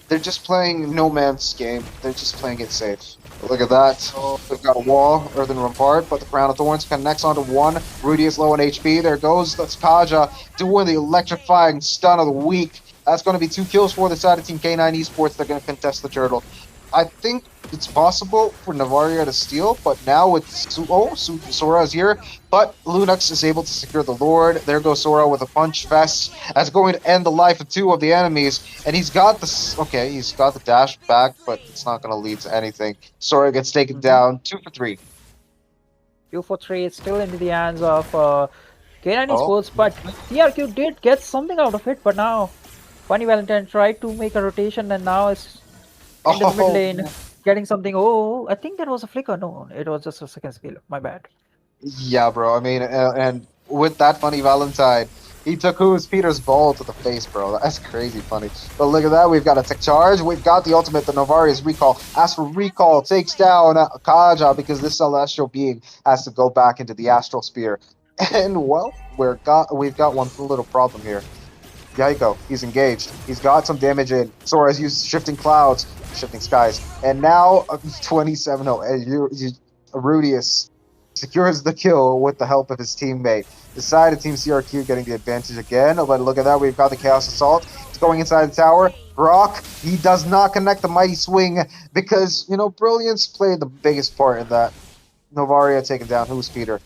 S4: they're just playing no man's game. They're just playing it safe. Look at that. We've got a wall, Earthen Rampart, but the Crown of Thorns connects onto one. Rudy is low on HP. There goes that's Kaja doing the electrifying stun of the week. That's going to be 2 kills for the side of Team K9 Esports. They're going to contest the turtle. I think it's possible for Navaria to steal, but now it's Sora is here, but Lunax is able to secure the Lord. There goes Sora with a punch fest. That's going to end the life of 2 of the enemies, and he's got he's got the dash back, but it's not going to lead to anything. Sora gets taken down, 2 for 3.
S8: 2 for 3 is still into the hands of K9
S4: Oh.
S8: Esports, but CRQ did get something out of it, but now Funny Valentine tried to make a rotation and now it's into the mid lane, getting something. Oh, I think that was a flicker. No, it was just a second skill. My bad.
S4: Yeah, bro. I mean, and with that Funny Valentine, he took Who's Peter's ball to the face, bro. That's crazy funny. But look at that. We've got a tech charge. We've got the ultimate, the Novaria's recall. As for recall, takes down Kaja because this celestial being has to go back into the astral sphere. And well, we've got one little problem here. Yahiko, he's engaged. He's got some damage in. Sora's used shifting clouds, shifting skies, and now 27-0. Rudius secures the kill with the help of his teammate. The side of Team CRQ getting the advantage again, but look at that, we've got the Chaos Assault. It's going inside the tower. Brock, he does not connect the Mighty Swing because, Brilliance played the biggest part in that. Novaria taken down. Who's Peter?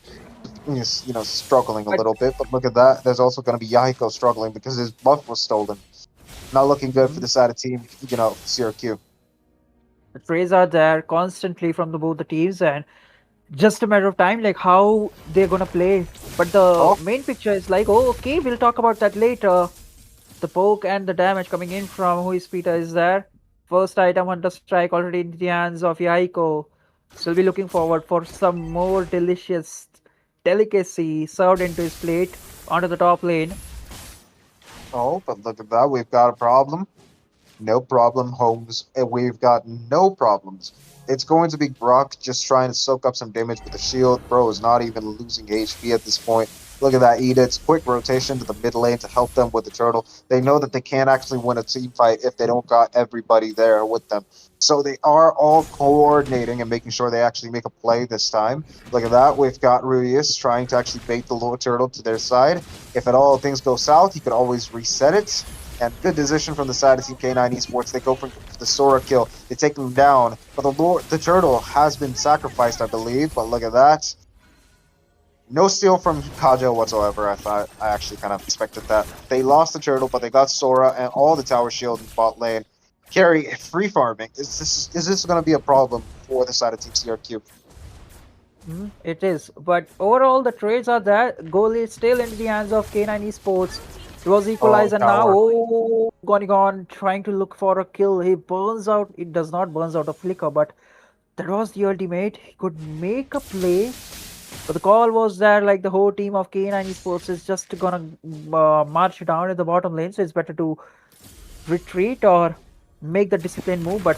S4: He's, struggling a little bit, but look at that. There's also going to be Yahiko struggling because his buff was stolen. Not looking good for the side of Team, CRQ.
S8: The trades are there constantly from both the teams, and just a matter of time, like how they're gonna play. But the main picture is like, oh, okay, we'll talk about that later. The poke and the damage coming in from Who is Peter is there. First item Hunter Strike already in the hands of Yahiko. Still be looking forward for some more delicious delicacy served into his plate onto the top lane.
S4: Oh, but look at that. We've got a problem. No problem, Holmes. We've got no problems. It's going to be Brock just trying to soak up some damage with the shield. Bro is not even losing HP at this point. Look at that Edith's quick rotation to the mid lane to help them with the turtle. They know that they can't actually win a team fight if they don't got everybody there with them. So they are all coordinating and making sure they actually make a play this time. Look at that. We've got Rudius trying to actually bait the lower turtle to their side. If at all things go south, he could always reset it. And good decision from the side of Team K9 Esports. They go for the Sora kill. They take them down. But the turtle has been sacrificed, I believe. But look at that. No steal from Kaja whatsoever. I actually kind of expected that. They lost the turtle, but they got Sora and all the tower shield in bot lane. Carry free farming. Is this going to be a problem for the side of Team CRQ?
S8: It is. But overall, the trades are there. Goal is still in the hands of K9 Esports. It was equalized, and now Gone trying to look for a kill. He burns out. It does not burns out a flicker, but that was the ultimate. He could make a play, but the call was there. Like the whole team of K9 Esports is just gonna march down in the bottom lane, so it's better to retreat or make the disciplined move. But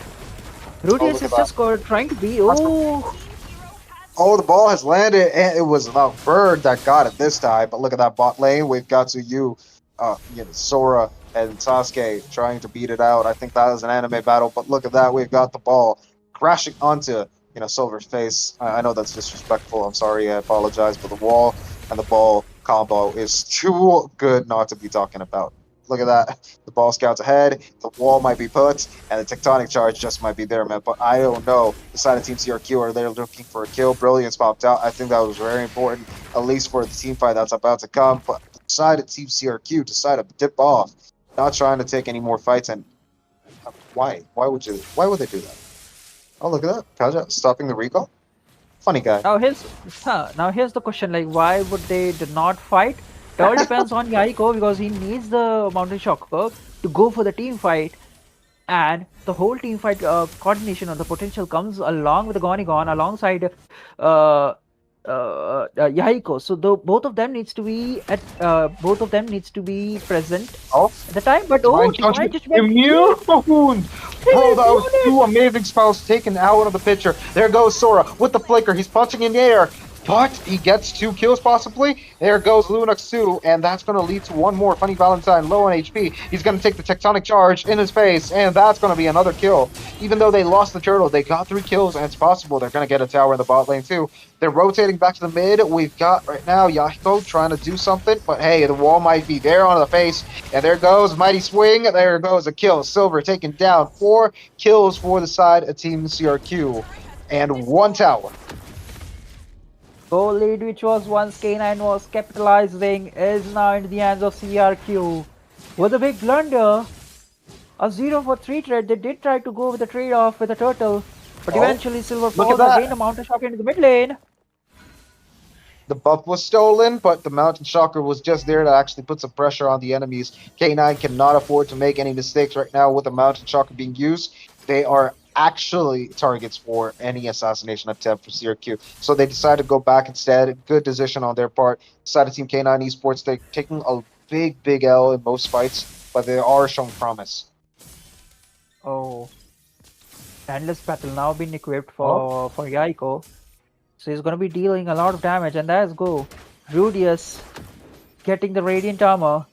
S8: Rudius is just trying to be.
S4: Oh, the ball has landed, and it was a bird that got it this time. But look at that bot lane. We've got Sora and Sasuke trying to beat it out. I think that was an anime battle, but look at that. We've got the ball crashing onto, Silver's face. I know that's disrespectful. I'm sorry. I apologize. But the wall and the ball combo is too good not to be talking about. Look at that. The ball scouts ahead. The wall might be put, and the tectonic charge just might be there, man. But I don't know. The side of Team CRQ are there looking for a kill. Brilliance popped out. I think that was very important, at least for the team fight that's about to come. But the side of Team CRQ decided to dip off, not trying to take any more fights. And why? Why would they do that? Oh, look at that. Kaja stopping the recall. Funny guy.
S8: Now here's the question: like, why would they did not fight? It all depends on Yaiko because he needs the Mountain Shocker to go for the team fight, and the whole team fight coordination or the potential comes along with the Gonigon alongside Yahiko. So both of them needs to be present
S4: Oh,
S8: at the time. But
S4: Divine
S8: Divine
S4: Judgment
S8: Judgment,
S4: immune! Bro, that was two amazing spells taken out of the picture. There goes Sora with the flicker. He's punching in the air, but he gets 2 kills possibly. There goes Lunox too, and that's going to lead to one more. Funny Valentine low on HP. He's going to take the tectonic charge in his face, and that's going to be another kill. Even though they lost the turtle, they got 3 kills, and it's possible they're going to get a tower in the bot lane too. They're rotating back to the mid. We've got right now Yahiko trying to do something, but hey, the wall might be there on the face. And there goes Mighty Swing. There goes a kill. Silver taken down. 4 kills for the side of Team CRQ. And 1 tower.
S8: goal lead which was once K9 was capitalizing is now in the hands of CRQ. With a big blunder, a 0 for 3 trade. They did try to go with the trade-off with the turtle, but eventually Silver
S4: look at
S8: falls
S4: that.
S8: again. A Mountain Shock into the mid lane.
S4: The buff was stolen, but the Mountain Shocker was just there to actually put some pressure on the enemies. K9 cannot afford to make any mistakes right now with the Mountain Shocker being used. They are actually targets for any assassination attempt for CRQ. So they decided to go back instead. Good decision on their part. Decided Team K9 Esports taking a big L in most fights, but they are showing promise.
S8: Oh, Endless Battle now been equipped for Yaiko. So he's gonna be dealing a lot of damage, and let's go. Rudius getting the Radiant Armor.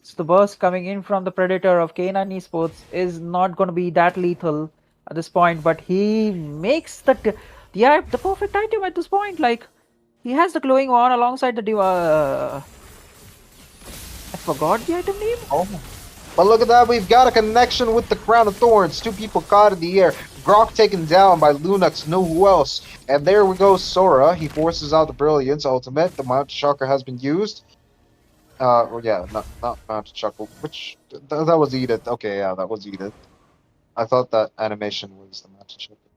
S8: So the burst coming in from the Predator of K9 Esports is not gonna be that lethal at this point, but he makes the perfect item at this point. Like, he has the glowing one alongside the I forgot the item name.
S4: Oh. But look at that, we've got a connection with the Crown of Thorns. 2 people caught in the air. Grok taken down by Lunox, no who else. And there we go, Sora. He forces out the Brilliance ultimate. The Mountain Shocker has been used. Well, yeah, not Mountain Shocker. Which, that was Edith. Okay, yeah, that was Edith. I thought that animation was the Mountain Shocker.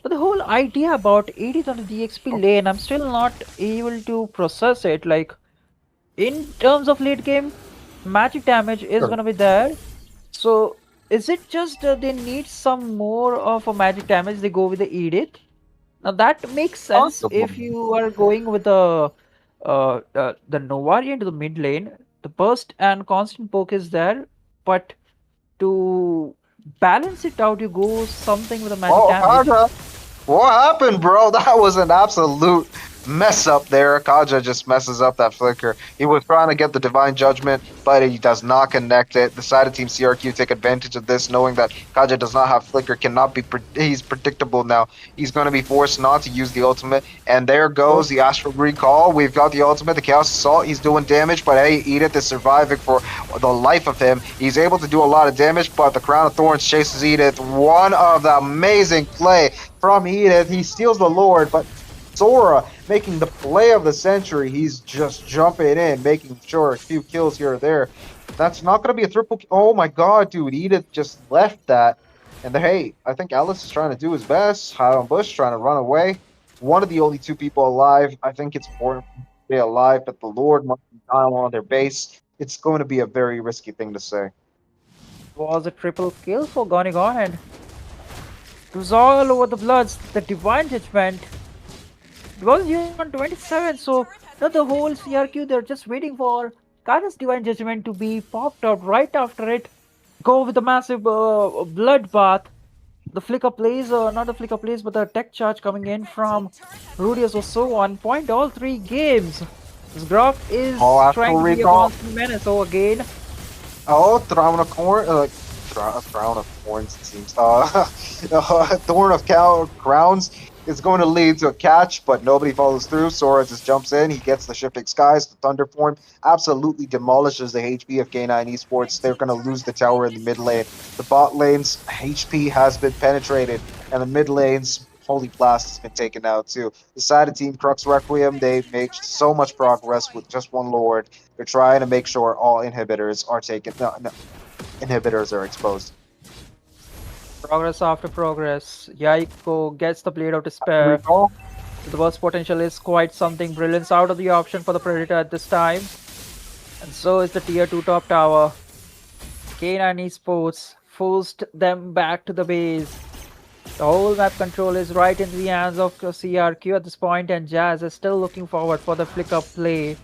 S8: But the whole idea about Edith on the DXP lane, I'm still not able to process it. Like, in terms of late game, magic damage is gonna be there. So is it just they need some more of a magic damage? They go with the Edith. Now that makes sense if you are going with the Novari into the mid lane. The burst and constant poke is there, but to balance it out, you go something with a magic damage.
S4: Kaja. What happened, bro? That was an absolute mess up there. Kaja just messes up that flicker. He was trying to get the Divine Judgment, but he does not connect it. The side of Team CRQ take advantage of this, knowing that Kaja does not have flicker, cannot be he's predictable now. He's going to be forced not to use the ultimate, and there goes the Astral Recall. We've got the ultimate, the Chaos Assault. He's doing damage, but hey, Edith is surviving for the life of him. He's able to do a lot of damage, but the Crown of Thorns chases Edith. One of the amazing play from Edith. He steals the Lord, but Sora making the play of the century. He's just jumping in, making sure a few kills here or there. That's not going to be a triple. Oh my god, dude. Edith just left that. And hey, I think Alice is trying to do his best. Hide on Bush trying to run away. One of the only 2 people alive. I think it's important to stay alive, but the Lord must be down on their base. It's going to be a very risky thing to say.
S8: Was a triple kill for Gonigon, and it was all over the Bloods. The Divine Judgment. It was used on 27, so not the whole CRQ, they're just waiting for Kaja's Divine Judgment to be popped out right after it. Go with the massive bloodbath. The flicker plays, not the flicker plays, but the tech charge coming in from Rudius was so on point all 3 games. This Grok is trying to be a constant menace. So again.
S4: Oh, Throne of Corn, Crown of Thorns, it seems. Thorn of Crowns is going to lead to a catch, but nobody follows through. Sora just jumps in. He gets the Shifting Skies. The Thunder Form absolutely demolishes the HP of K9 Esports. They're going to lose the tower in the mid lane. The bot lane's HP has been penetrated, and the mid lane's Holy Blast has been taken out too. The side of Team Crux Requiem, they make so much progress with just one Lord. They're trying to make sure all inhibitors are taken. No, inhibitors are exposed.
S5: Progress after progress. Yaiko gets the blade of despair.
S4: Recall.
S5: The burst potential is quite something. Brilliance out of the option for the Predator at this time. And so is the tier 2 top tower. K9 Esports forced them back to the base. The whole map control is right in the hands of CRQ at this point, and Jazz is still looking forward for the flick-up play.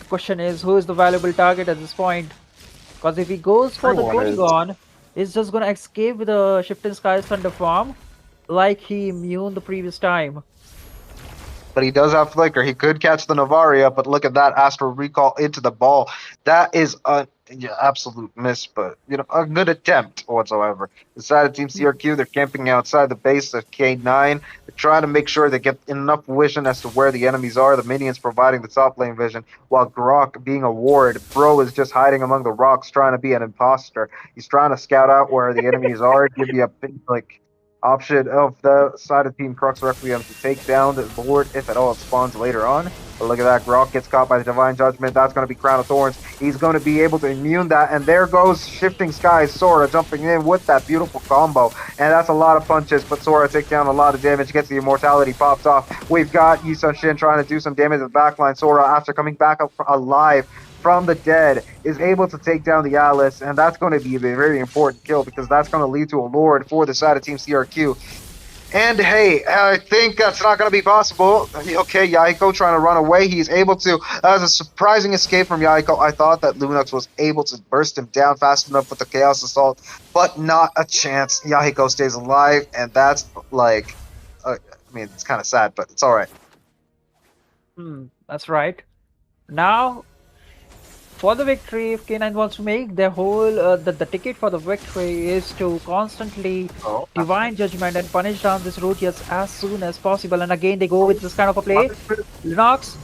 S5: The question is, who is the valuable target at this point? Because if he goes for the
S4: Everyone is.
S5: Gonigon, he's just gonna escape with the Shifting Skies Thunder farm like he immune the previous time.
S4: But he does have Flicker. He could catch the Navaria, but look at that Astral Recall into the ball. That is a absolute miss, but a good attempt whatsoever. The side of Team CRQ, they're camping outside the base of K9. They're trying to make sure they get enough vision as to where the enemies are. The minions providing the top lane vision, while Grok being a ward. Bro is just hiding among the rocks, trying to be an imposter. He's trying to scout out where the enemies are, give you a option of the side of Team Crux Requiem to take down the Lord if at all it spawns later on. But look at that, Grok gets caught by the Divine Judgment. That's going to be Crown of Thorns. He's going to be able to immune that, and there goes Shifting Skies Sora jumping in with that beautiful combo. And that's a lot of punches, but Sora takes down a lot of damage, gets the immortality popped off. We've got Yi Sun-shin trying to do some damage to the backline. Sora, after coming back up alive from the dead, is able to take down the Alice, and that's going to be a very important kill because that's going to lead to a Lord for the side of Team CRQ. And hey, I think that's not going to be possible. Okay, Yaiko trying to run away. He's able to. That was a surprising escape from Yaiko. I thought that Lunox was able to burst him down fast enough with the Chaos Assault, but not a chance. Yaiko stays alive, and that's it's kind of sad, but it's all right.
S5: That's right. Now, for the victory, if K9 wants to make their whole the ticket for the victory is to constantly Divine Judgment and punish down this Rodius as soon as possible. And again, they go with this kind of a play. Lunox.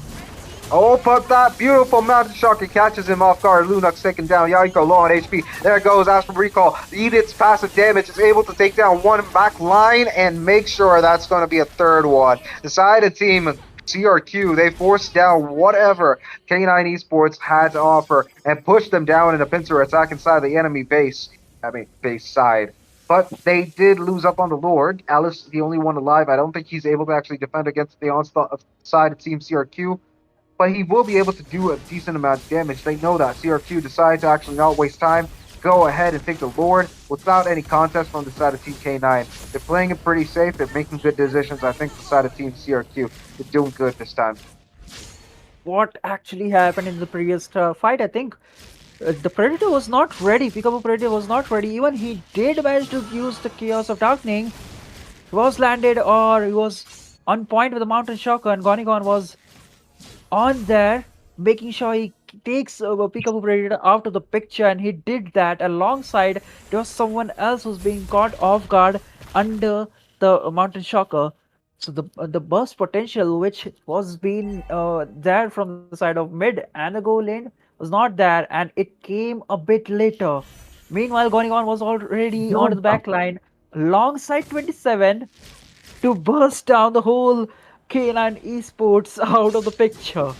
S4: Oh, but that beautiful Mountain Shocker catches him off guard. Lunox taken down. Yaiko low on HP. There goes Astral Recall. Edith's passive damage is able to take down one back line and make sure that's going to be a third one. The side of Team CRQ, they forced down whatever K9 Esports had to offer and pushed them down in a pincer attack inside the enemy base. Base side. But they did lose up on the Lord. Alice, the only one alive. I don't think he's able to actually defend against the onslaught of side of Team CRQ. But he will be able to do a decent amount of damage. They know that. CRQ decided to actually not waste time. Go ahead and take the Lord without any contest from the side of Team K9. They're playing it pretty safe. They're making good decisions. I think the side of Team CRQ is doing good this time.
S5: What actually happened in the previous fight? I think the Predator was not ready. Peekaboo Predator was not ready. Even he did manage to use the Chaos of Darkening. He was landed, or he was on point with the Mountain Shocker, and Gonigon was on there, making sure he takes Peekaboo Predator out of the picture, and he did that alongside there was someone else who's being caught off guard under the Mountain Shocker. So the burst potential which was being there from the side of mid and the goal lane was not there, and it came a bit later. Meanwhile, Gonigon was already on the back line alongside 27 to burst down the whole K9 Esports out of the picture.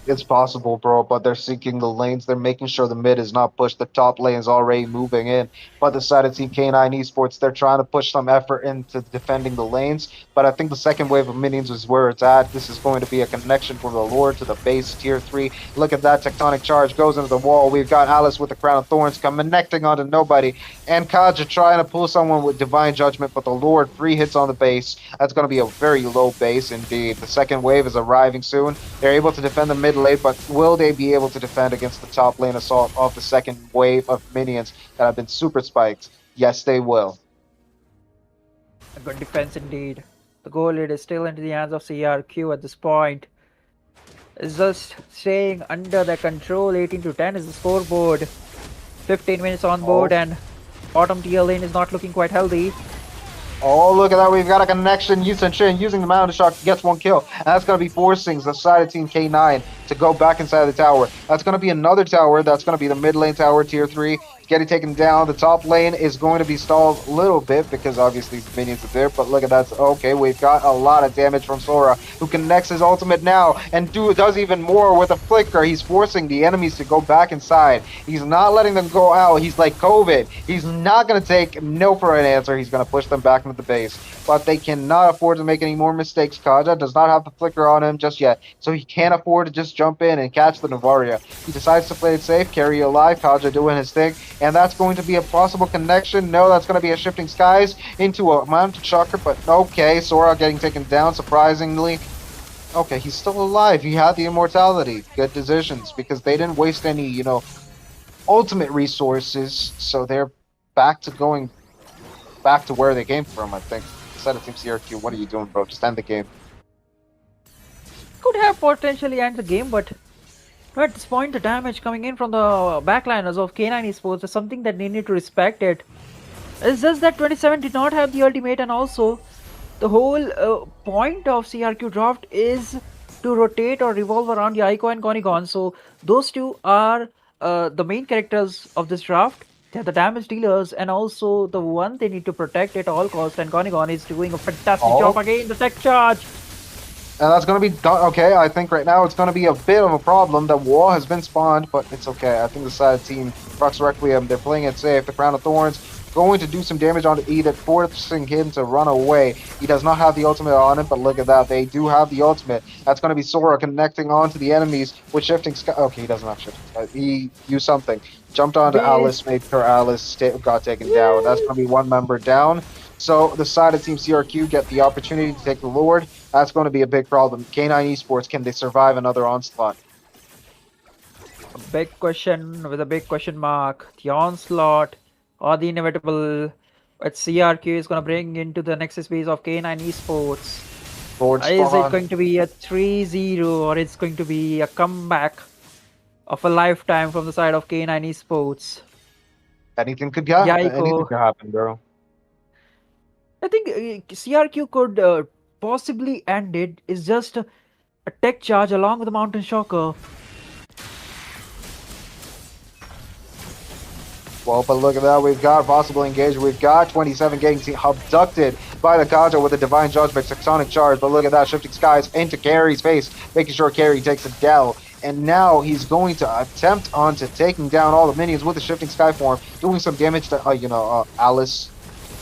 S4: It's possible, bro, but they're sinking the lanes. They're making sure the mid is not pushed. The top lane is already moving in. But the side of Team K9 Esports, they're trying to push some effort into defending the lanes. But I think the second wave of minions is where it's at. This is going to be a connection from the Lord to the base tier 3. Look at that tectonic charge. Goes into the wall. We've got Alice with the Crown of Thorns connecting onto nobody. And Kaja trying to pull someone with Divine Judgment, but the Lord 3 hits on the base. That's going to be a very low base indeed. The second wave is arriving soon. They're able to defend the mid lane, but will they be able to defend against the top lane assault of the second wave of minions that have been super spiked? Yes, they will.
S5: A good defense indeed. The goal lead is still into the hands of CRQ at this point. It's just staying under their control. 18 to 10 is the scoreboard. 15 minutes on board, and bottom tier lane is not looking quite healthy.
S4: Oh, look at that. We've got a connection. Yi Sun-shin using the Mountain Shock gets one kill. And that's going to be forcing the side of Team K9 to go back inside the tower. That's going to be another tower. That's going to be the mid lane tower, tier 3. getting taken down. The top lane is going to be stalled a little bit because obviously the minions are there. But look at that. Okay, we've got a lot of damage from Sora, who connects his ultimate now and does even more with a flicker. He's forcing the enemies to go back inside. He's not letting them go out. He's like COVID. He's not going to take no for an answer. He's going to push them back into the base. But they cannot afford to make any more mistakes. Kaja does not have the flicker on him just yet, so he can't afford to just jump in and catch the Navaria. He decides to play it safe, carry alive, Kaja doing his thing, and that's going to be a possible connection. No, that's going to be a Shifting Skies into a Mountain Chakra, but okay, Sora getting taken down, surprisingly. Okay, he's still alive. He had the immortality. Good decisions, because they didn't waste any, ultimate resources, so they're back to going back to where they came from, I think. Instead of Team CRQ, what are you doing, bro? Just end the game.
S8: Could have potentially end the game, but at this point, the damage coming in from the backliners of K9 Esports is something that they need to respect it. It's just that 27 did not have the ultimate, and also the whole point of CRQ draft is to rotate or revolve around Yaiko and Konigon. So those two are the main characters of this draft. They're the damage dealers and also the one they need to protect at all costs. And Konigon is doing a fantastic job again. The tech charge.
S4: And that's going to be done. Okay, I think right now it's going to be a bit of a problem. The wall has been spawned, but it's okay. I think the side team, Rux Requiem, they're playing it safe. The Crown of Thorns going to do some damage on Edith, forcing him to run away. He does not have the ultimate on him, but look at that. They do have the ultimate. That's going to be Sora connecting onto the enemies with Shifting Sky. Okay, he doesn't have Shifting Sky. He used something. Jumped onto Alice, made sure Alice got taken down. That's going to be one member down. So the side of Team CRQ get the opportunity to take the Lord. That's going to be a big problem. K9 Esports, can they survive another onslaught?
S8: A big question with a big question mark. The onslaught or the inevitable that CRQ is going to bring into the Nexus base of K9 Esports. Is it going to be a 3-0 or it's going to be a comeback of a lifetime from the side of K9 Esports?
S4: Anything could happen.
S8: Yaiko.
S4: Anything could happen, bro.
S8: I think CRQ could possibly end it. It's just a tech charge along with the Mountain Shocker.
S4: Well, but look at that. We've got possible engagement. We've got 27 getting abducted by the Kaja with a Divine Judgment, Tectonic Charge. But look at that. Shifting Skies into Carrie's face, making sure Carrie takes a Dell. And now he's going to attempt onto taking down all the minions with the Shifting Sky form, doing some damage to, Alice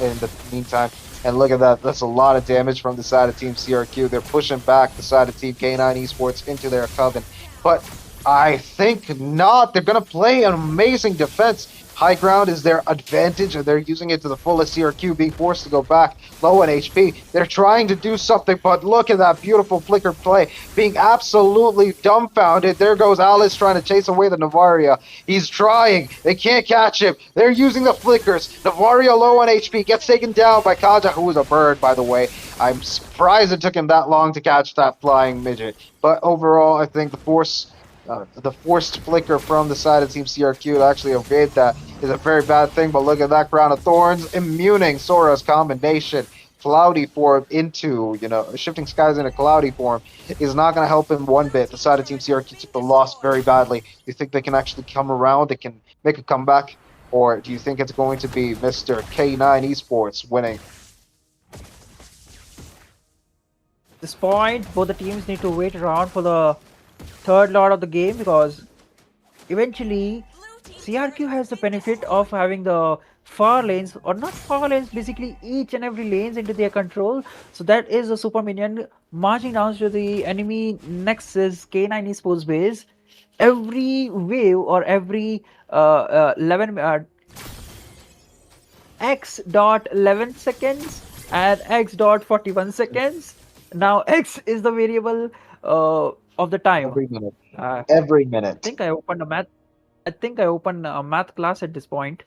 S4: in the meantime. And look at that. That's a lot of damage from the side of Team CRQ. They're pushing back the side of Team K9 Esports into their coven. But I think not. They're going to play an amazing defense. High ground is their advantage, and they're using it to the fullest. CRQ being forced to go back low on HP. They're trying to do something, but look at that beautiful flicker play, being absolutely dumbfounded. There goes Alice trying to chase away the Navaria. He's trying. They can't catch him. They're using the flickers. Navaria low on HP gets taken down by Kaja, who is a bird, by the way. I'm surprised it took him that long to catch that flying midget. But overall, I think the forced flicker from the side of Team CRQ to actually evade that is a very bad thing. But look at that Crown of Thorns, immuning Sora's combination. Cloudy form into, Shifting Skies in a cloudy form is not going to help him one bit. The side of Team CRQ took the loss very badly. Do you think they can actually come around? They can make a comeback? Or do you think it's going to be Mr. K9 Esports winning?
S8: At this point, both the teams need to wait around for the third lot of the game, because eventually CRQ has the benefit of having the far lanes, or not far lanes, basically each and every lanes into their control. So that is a super minion marching down to the enemy Nexus K9 Esports base. Every wave or every 11 x dot 11 seconds and x dot 41 seconds. Now x is the variable of the time.
S4: Every minute. Every minute.
S8: I think I opened a math class at this point.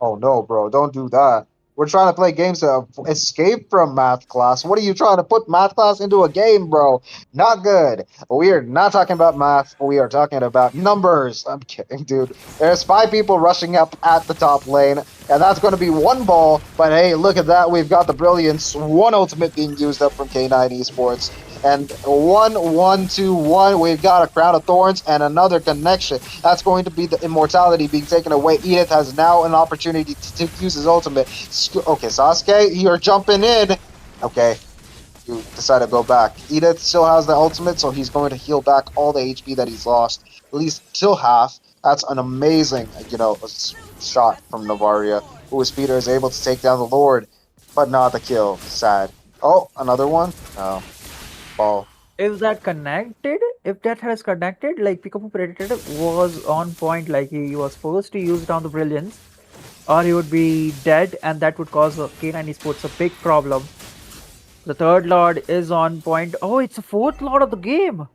S4: Oh no, bro, don't do that. We're trying to play games to escape from math class. What are you trying to put math class into a game, bro? Not good. We are not talking about math. We are talking about numbers. I'm kidding, dude. There's 5 people rushing up at the top lane, and that's going to be 1 ball. But hey, look at that. We've got the brilliance. 1 ultimate being used up from K9 Esports. And 1-1-2-1. We've got a Crown of Thorns and another connection. That's going to be the immortality being taken away. Edith has now an opportunity to use his ultimate. Okay, Sasuke, you're jumping in. Okay, you decide to go back. Edith still has the ultimate, so he's going to heal back all the HP that he's lost, at least till half. That's an amazing, shot from Navaria, who with Peter is able to take down the Lord, but not the kill. Sad. Oh, another one? No. Ball.
S8: If that connected, if that has connected, like Pikachu Predator was on point, like he was forced to use down the brilliance, or he would be dead, and that would cause K9 Esports a big problem. The third Lord is on point. Oh, it's the fourth Lord of the game.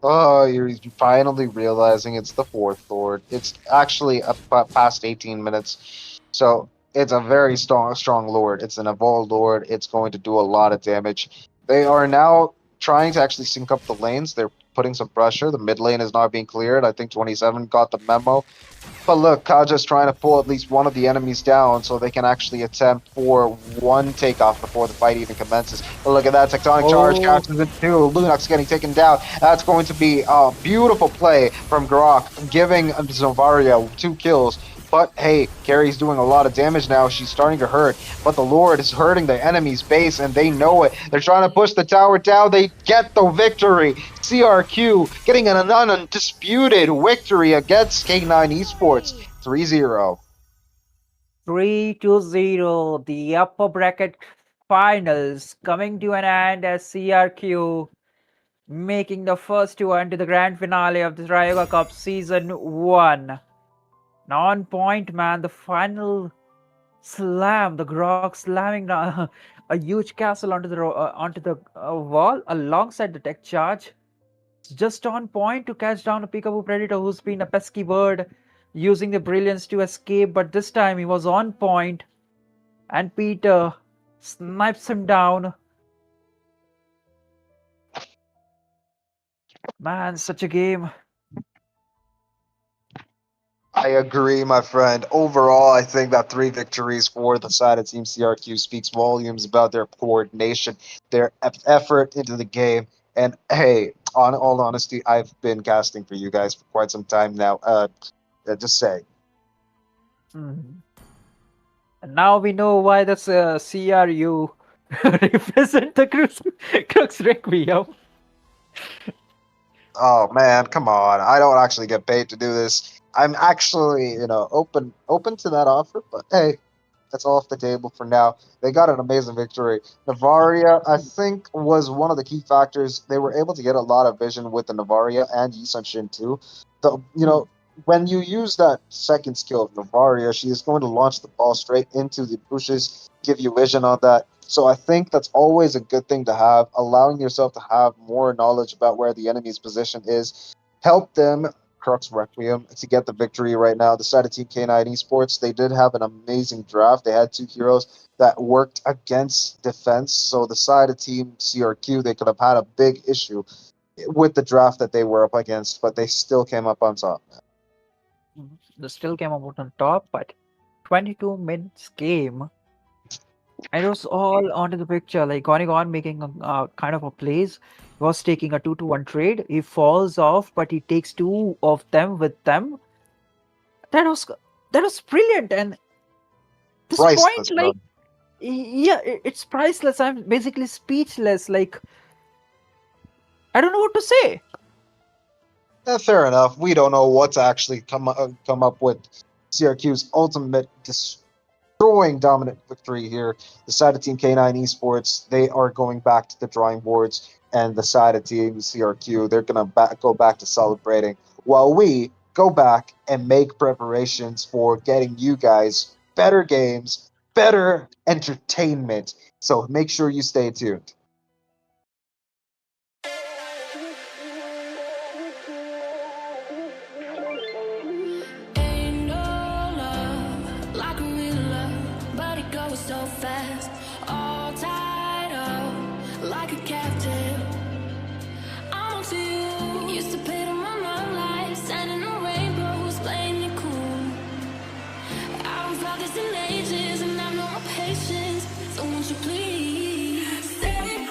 S4: Oh, you're finally realizing it's the fourth Lord. It's actually past 18 minutes. So it's a very strong Lord. It's an evolved Lord. It's going to do a lot of damage. They are now trying to actually sync up the lanes. They're putting some pressure. The mid lane is not being cleared. I think 27 got the memo. But look, Kaja's trying to pull at least one of the enemies down so they can actually attempt for one takeoff before the fight even commences. But look at that, Tectonic Charge catches it too. Lunox getting taken down. That's going to be a beautiful play from Grok, giving Zovaria 2 kills. But hey, Carrie's doing a lot of damage now. She's starting to hurt. But the Lord is hurting the enemy's base, and they know it. They're trying to push the tower down. They get the victory. CRQ getting an undisputed victory against K9 Esports. 3-0.
S8: 3-0. The upper bracket finals coming to an end as CRQ making the first to enter the grand finale of the Rayuga Cup Season 1. On point, man. The final slam, the Grok slamming a huge castle onto the wall alongside the tech charge. Just on point to catch down a Peekaboo Predator who's been a pesky bird, using the brilliance to escape, but this time he was on point, and Peter snipes him down. Man, such a game.
S4: I agree, my friend. Overall, I think that 3 victories for the side of Team CRQ speaks volumes about their coordination, their effort into the game. And hey, on all honesty, I've been casting for you guys for quite some time now. Just say.
S8: And now we know why the CRU represent the Crux Requiem.
S4: Oh man, come on! I don't actually get paid to do this. I'm actually, open to that offer, but hey, that's off the table for now. They got an amazing victory. Navaria, I think, was one of the key factors. They were able to get a lot of vision with the Navaria and Yisun Shin too. When you use that second skill of Navaria, she is going to launch the ball straight into the bushes, give you vision on that. So I think that's always a good thing to have, allowing yourself to have more knowledge about where the enemy's position is. Help them, Crux Requiem, to get the victory right now. The side of Team K9 Esports, they did have an amazing draft. They had 2 heroes that worked against defense. So the side of Team CRQ, they could have had a big issue with the draft that they were up against, but they still came up on top.
S8: They still came out on top, but 22 minutes game. And it was all onto the picture, like Gonigon making a kind of a plays. He was taking a 2-1 trade. He falls off, but he takes 2 of them with them. That was brilliant. And this
S4: Priceless,
S8: point, like, yeah, it's priceless. I'm basically speechless. Like, I don't know what to say.
S4: Fair enough. We don't know what to actually come up with. CRQ's ultimate destroying dominant victory here. The side of Team K9 Esports, they are going back to the drawing boards, and the side of Team CRQ, they're going to go back to celebrating, while we go back and make preparations for getting you guys better games, better entertainment. So make sure you stay tuned.
S2: Ain't no love like a real love, but it goes so fast. All tied up like a captive. I'm on to you. Used to play to my mind like standing on rainbows, playing it cool. I haven't felt this in ages, and I know my patience. So won't you please stay?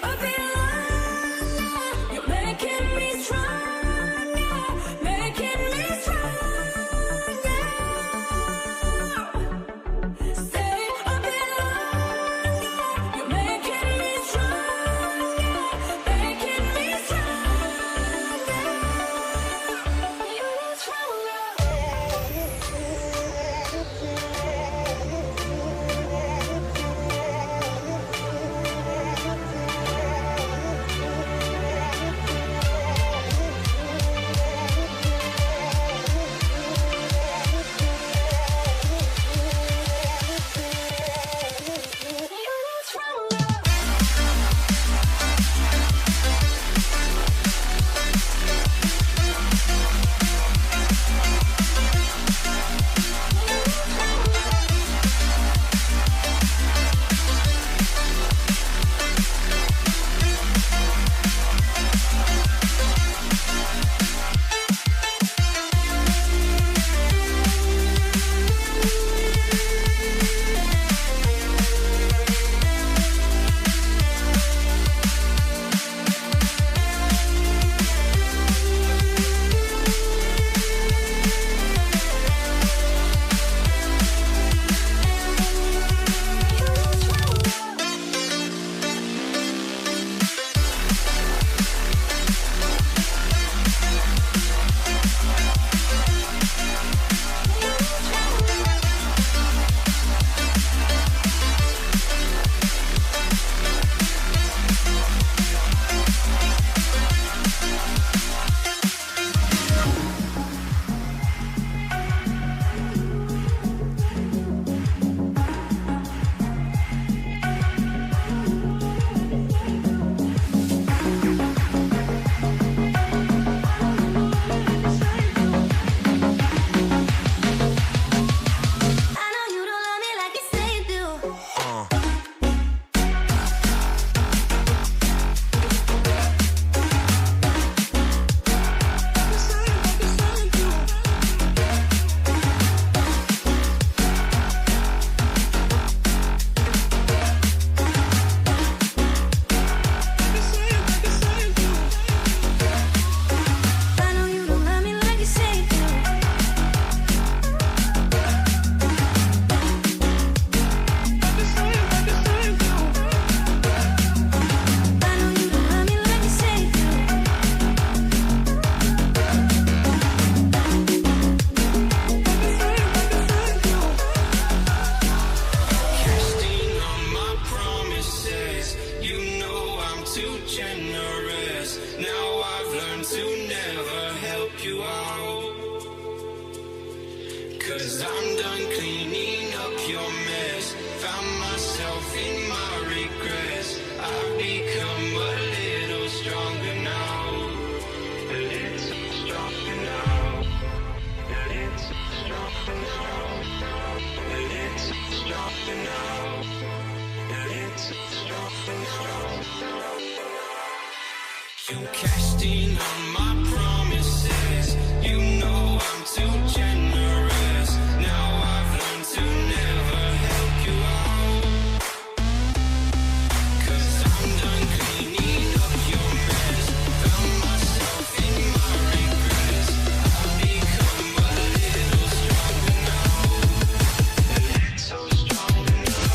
S1: generous. Now I've learned to never help you out. 'Cause I'm done cleaning up your mess. Found myself in my regrets. I've become a little stronger now. A little stronger now. A little stronger now. A little stronger now. A little stronger now. You cashed in on my promises. You know I'm too generous. Now I've learned to never help you out. 'Cause I'm done cleaning up your mess. Found myself in my regrets. I've become a little stronger now. A little stronger now.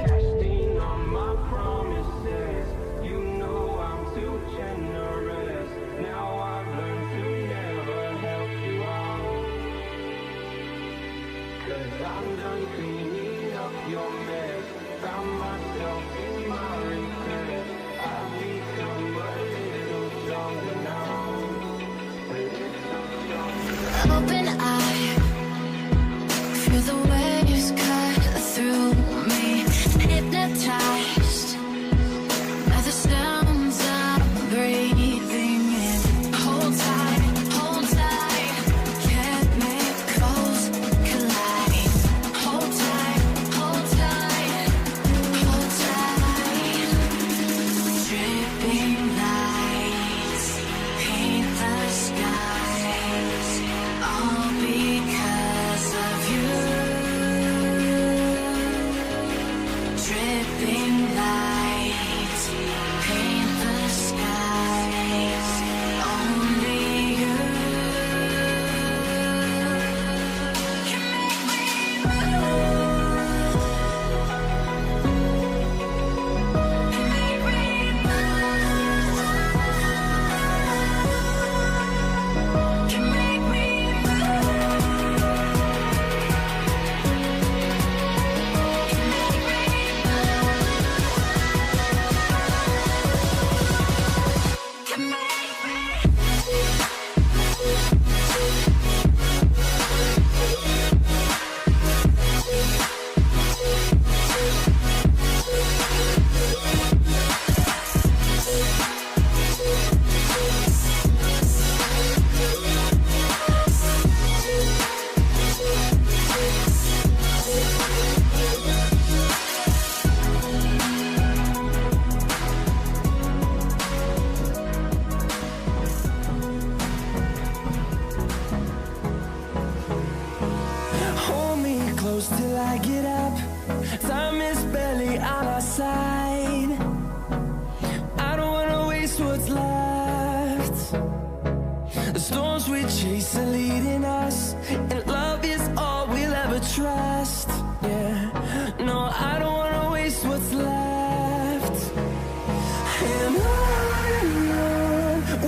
S1: Casting on my promises. You know I'm too generous. Now I've learned to never help you out. 'Cause I'm done cleaning up your mess. Found myself in my regret. I've become a little stronger now. A little stronger now.
S2: Open eye, feel the waves cut through me. Hypnotized by the sounds I'm breathing in. Hold tight, chemicals collide. Hold tight, hold tight, hold tight. Dripping lights paint the skies, all because of you. Dripping lights paint the skies, only you can make me move. Can make me move. Can make me can make me.
S3: Hold me close till I get up. Time is barely on our side. I don't wanna waste what's left. The storms we chase are leading us, and love is all we'll ever trust. Yeah, no, I don't wanna waste what's left. And on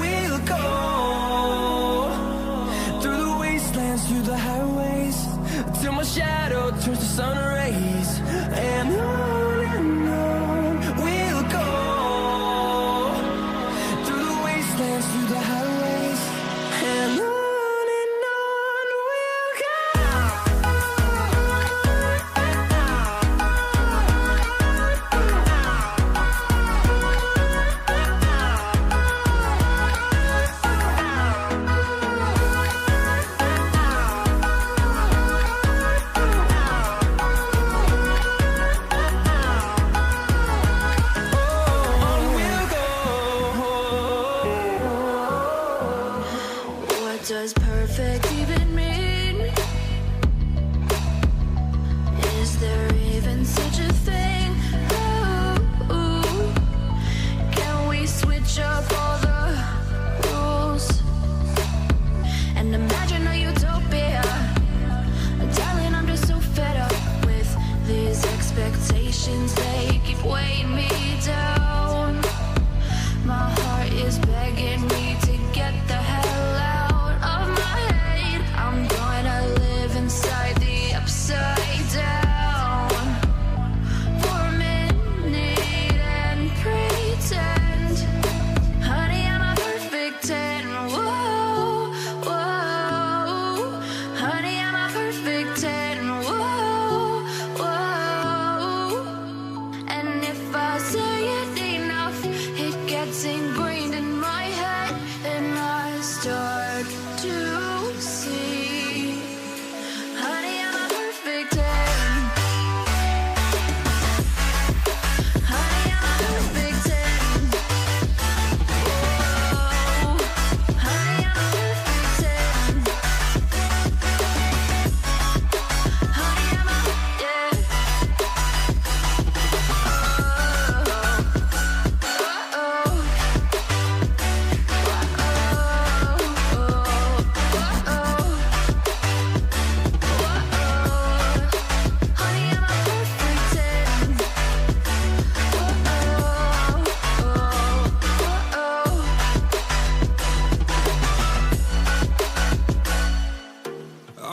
S3: we'll go, through the wastelands, through the highways, till my shadow turns to sun rays. And on we'll go, through the wastelands, through the highways, and on we'll go.
S2: What does perfect even mean? Is there even such a thing? Ooh, can we switch up all the rules and imagine a utopia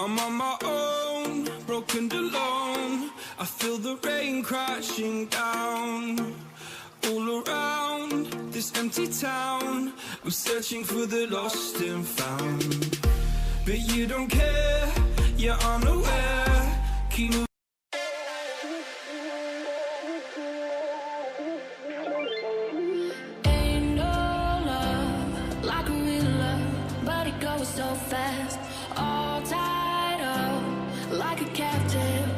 S3: I'm on my own, broken and alone. I feel the rain crashing down all around this empty town. I'm searching for the lost and found, but you don't care, you're unaware. Keep moving.
S2: Ain't no love like a real love, but it goes so fast. All tied up like a captive.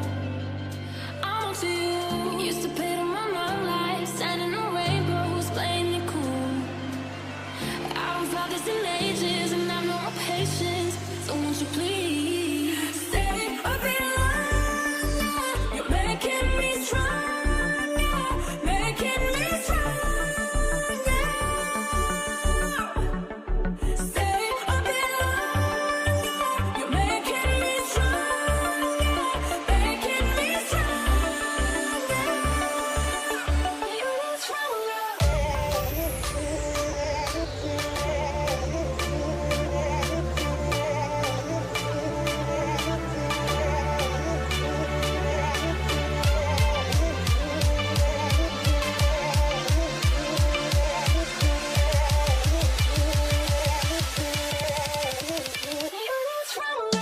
S2: I'm on to you. Used to pay to my love life, standing on rainbows, playing it cool. I haven't felt this in ages, and I've no more patience. So won't you please stay a bit longer? You're making me stronger, making me stronger. Stay a bit longer. You're making me stronger, making me stronger. You're stronger. You're stronger.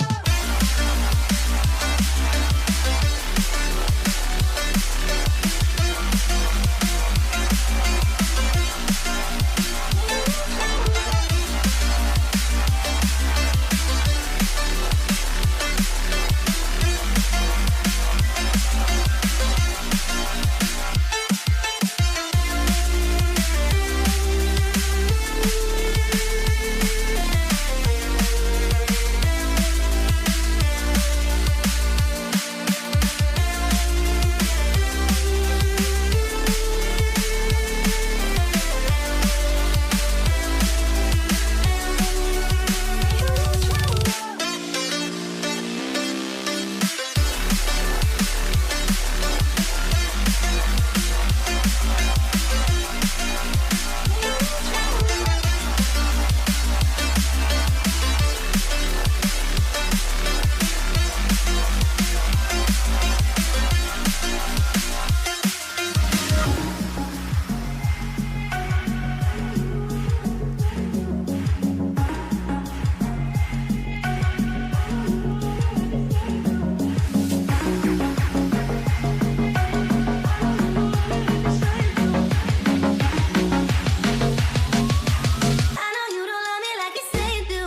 S2: I know you don't love me like you say you do.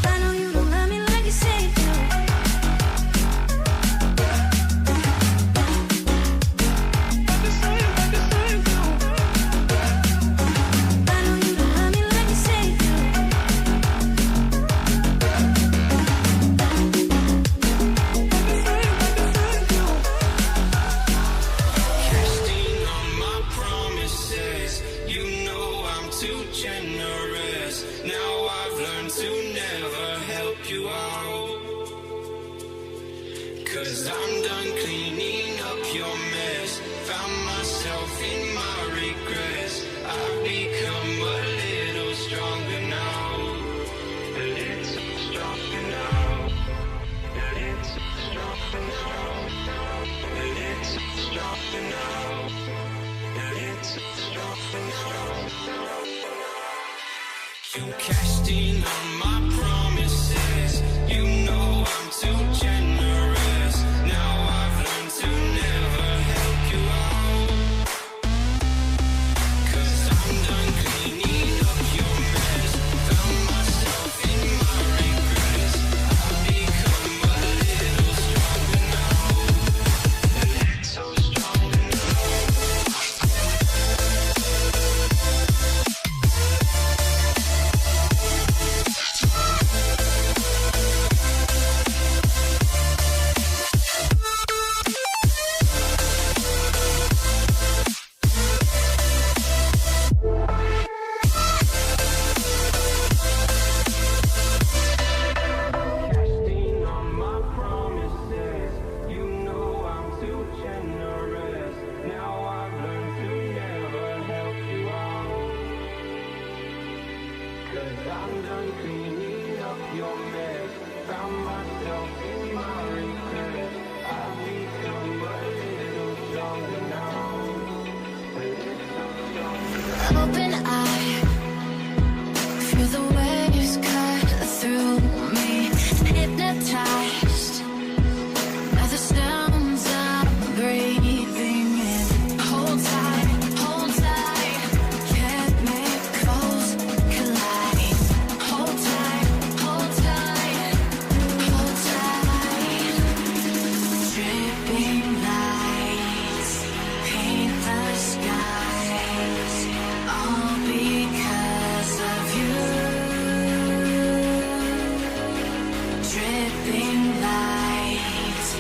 S2: I know you don't love me like you say you do. I know you don't love me like you say you do.
S1: Casting on my promises, you know I'm too generous. Now I've learned to never help you out, 'cause I'm done cleaning up your mess. Found myself in my regrets. I've become a little stronger now. A little stronger now. A little stronger now. A little stronger now. A little stronger now. You cashed in on my promises. You know I'm too generous. Now I've learned to never help you out, 'cause I'm done cleaning up your mess. Found myself in my regrets. I've become a little stronger now. A little stronger now. I'm done cleaning up your mess. Found myself in my regret. I've become a little stronger now. A little stronger.
S2: Open eye, feel the waves cut through me. Hypnotized by the sounds I'm breathing in. Hold tight, chemicals collide. Hold tight, hold tight, hold tight. Dripping lights paint the skies, all because of you. Dripping lights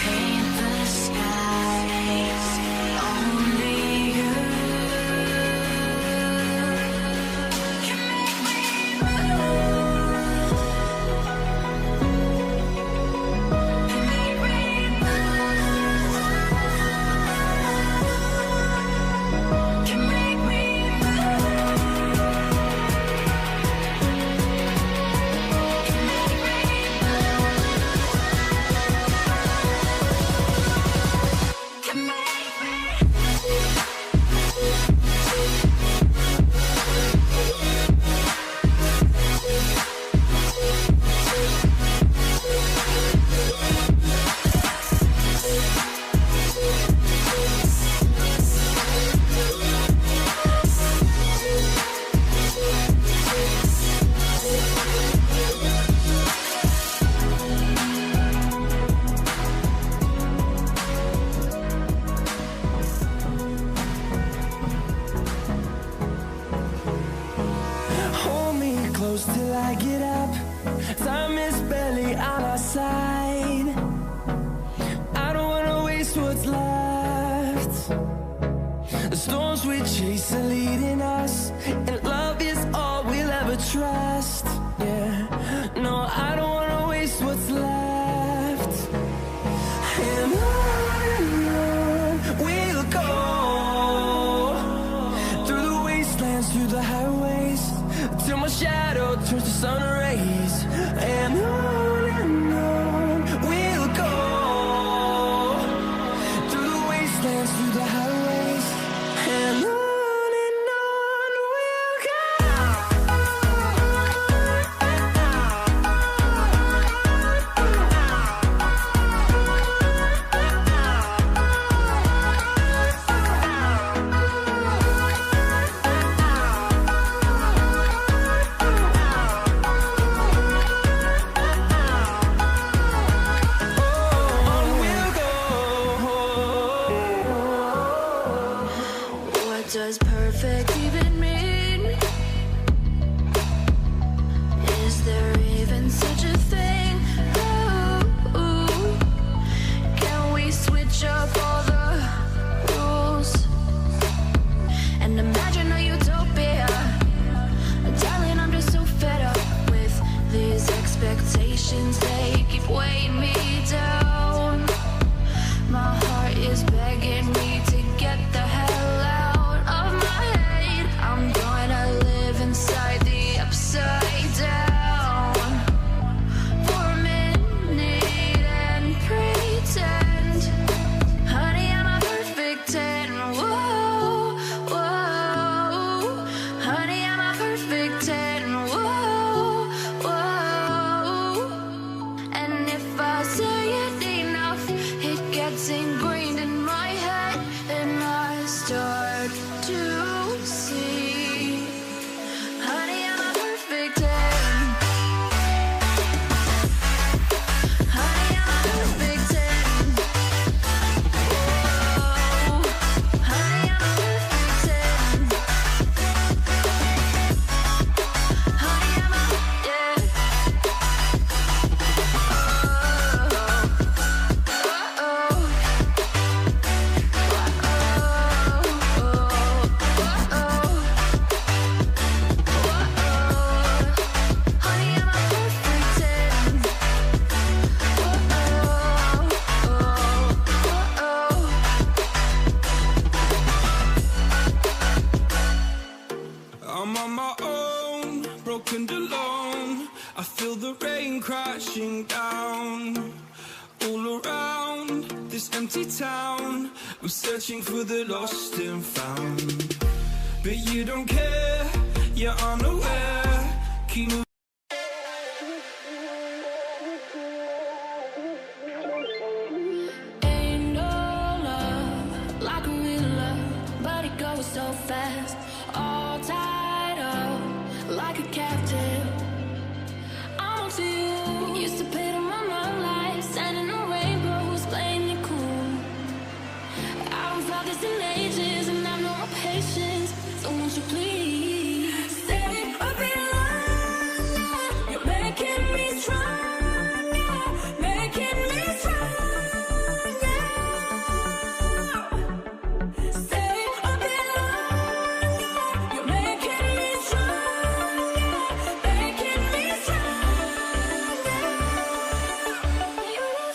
S2: paint the skies, only you can make me move. Can make me move. Can make me can make me.
S3: Hold me close till I get up. Time is barely on our side. I don't wanna waste what's left. The storms we chase are leading us, and love is all we'll ever trust. Yeah, no, I don't wanna waste what's left. And on we'll go, through the wastelands, through the highways, till my shadow turns to sun rays. And on we'll go, through the wastelands, through the highways, and on we'll go.
S2: What does perfect even mean? Is there even such a thing? Ooh, can we switch up all the rules and imagine a utopia? Darling, I'm just so fed up with these expectations. They keep weighing me down. My heart is begging me to get the hell out of my head. I'm
S3: crashing down. All around this empty town, we're searching for the lost and found. But you don't care, you're unaware. Keep moving.
S2: Ain't no love like a real love, but it goes so fast. All tied up like a captive. I'm on to you. Used to pay to my mind like standing on rainbows, playing it cool. I haven't felt this in ages, and I've no more patience. So won't you please stay a bit longer? You're making me stronger, making me stronger. Stay a bit longer. You're making me stronger, making me stronger. You're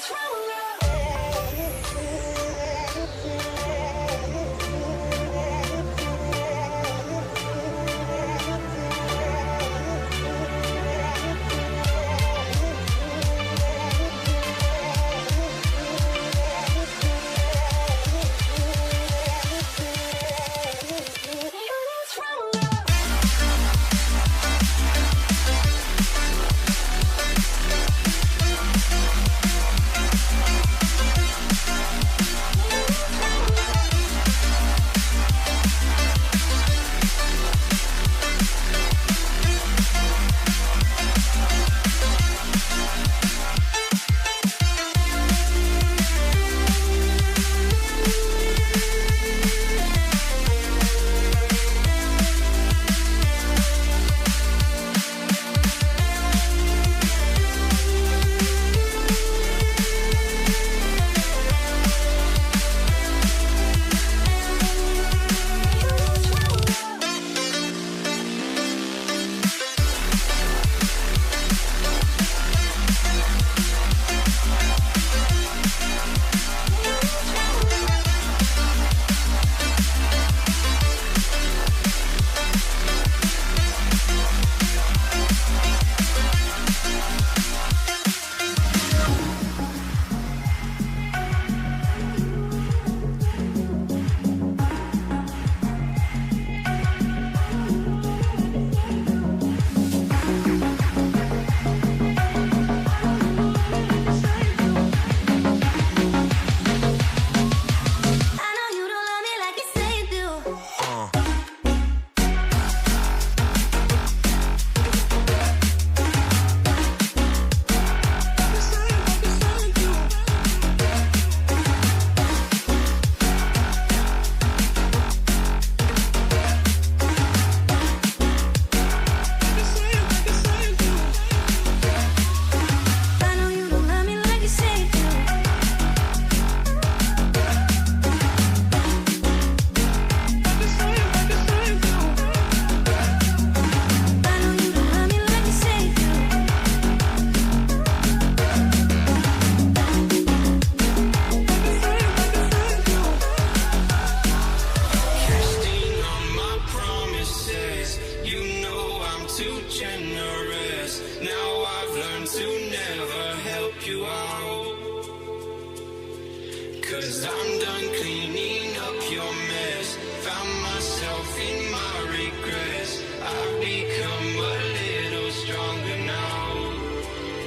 S1: Cause I'm done cleaning up your mess. Found myself in my regrets. I've become a little stronger now.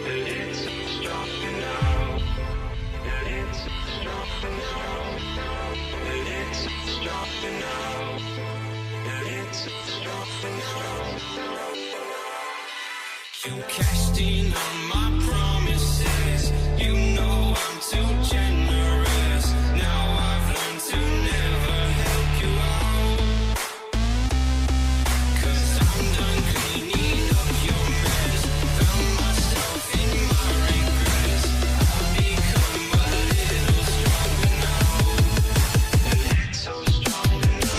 S1: A little stronger now. A little stronger now. A little stronger now. A little stronger now. You cashed in on my promises. You know I'm too generous. Now I've learned to never help you out. Cause I'm done cleaning up your mess. Found myself in my regrets. I've become a little stronger now. A little stronger now.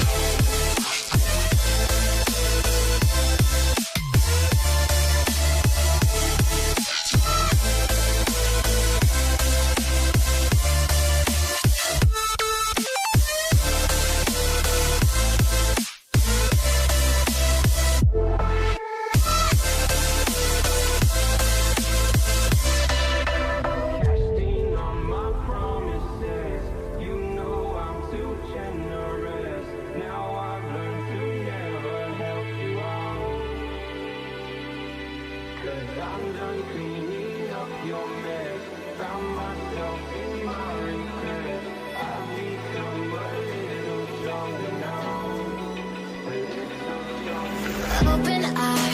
S1: I'm done cleaning up your mess. Found myself in my regret. I've become a little stronger now. A little stronger.
S2: Open eyes.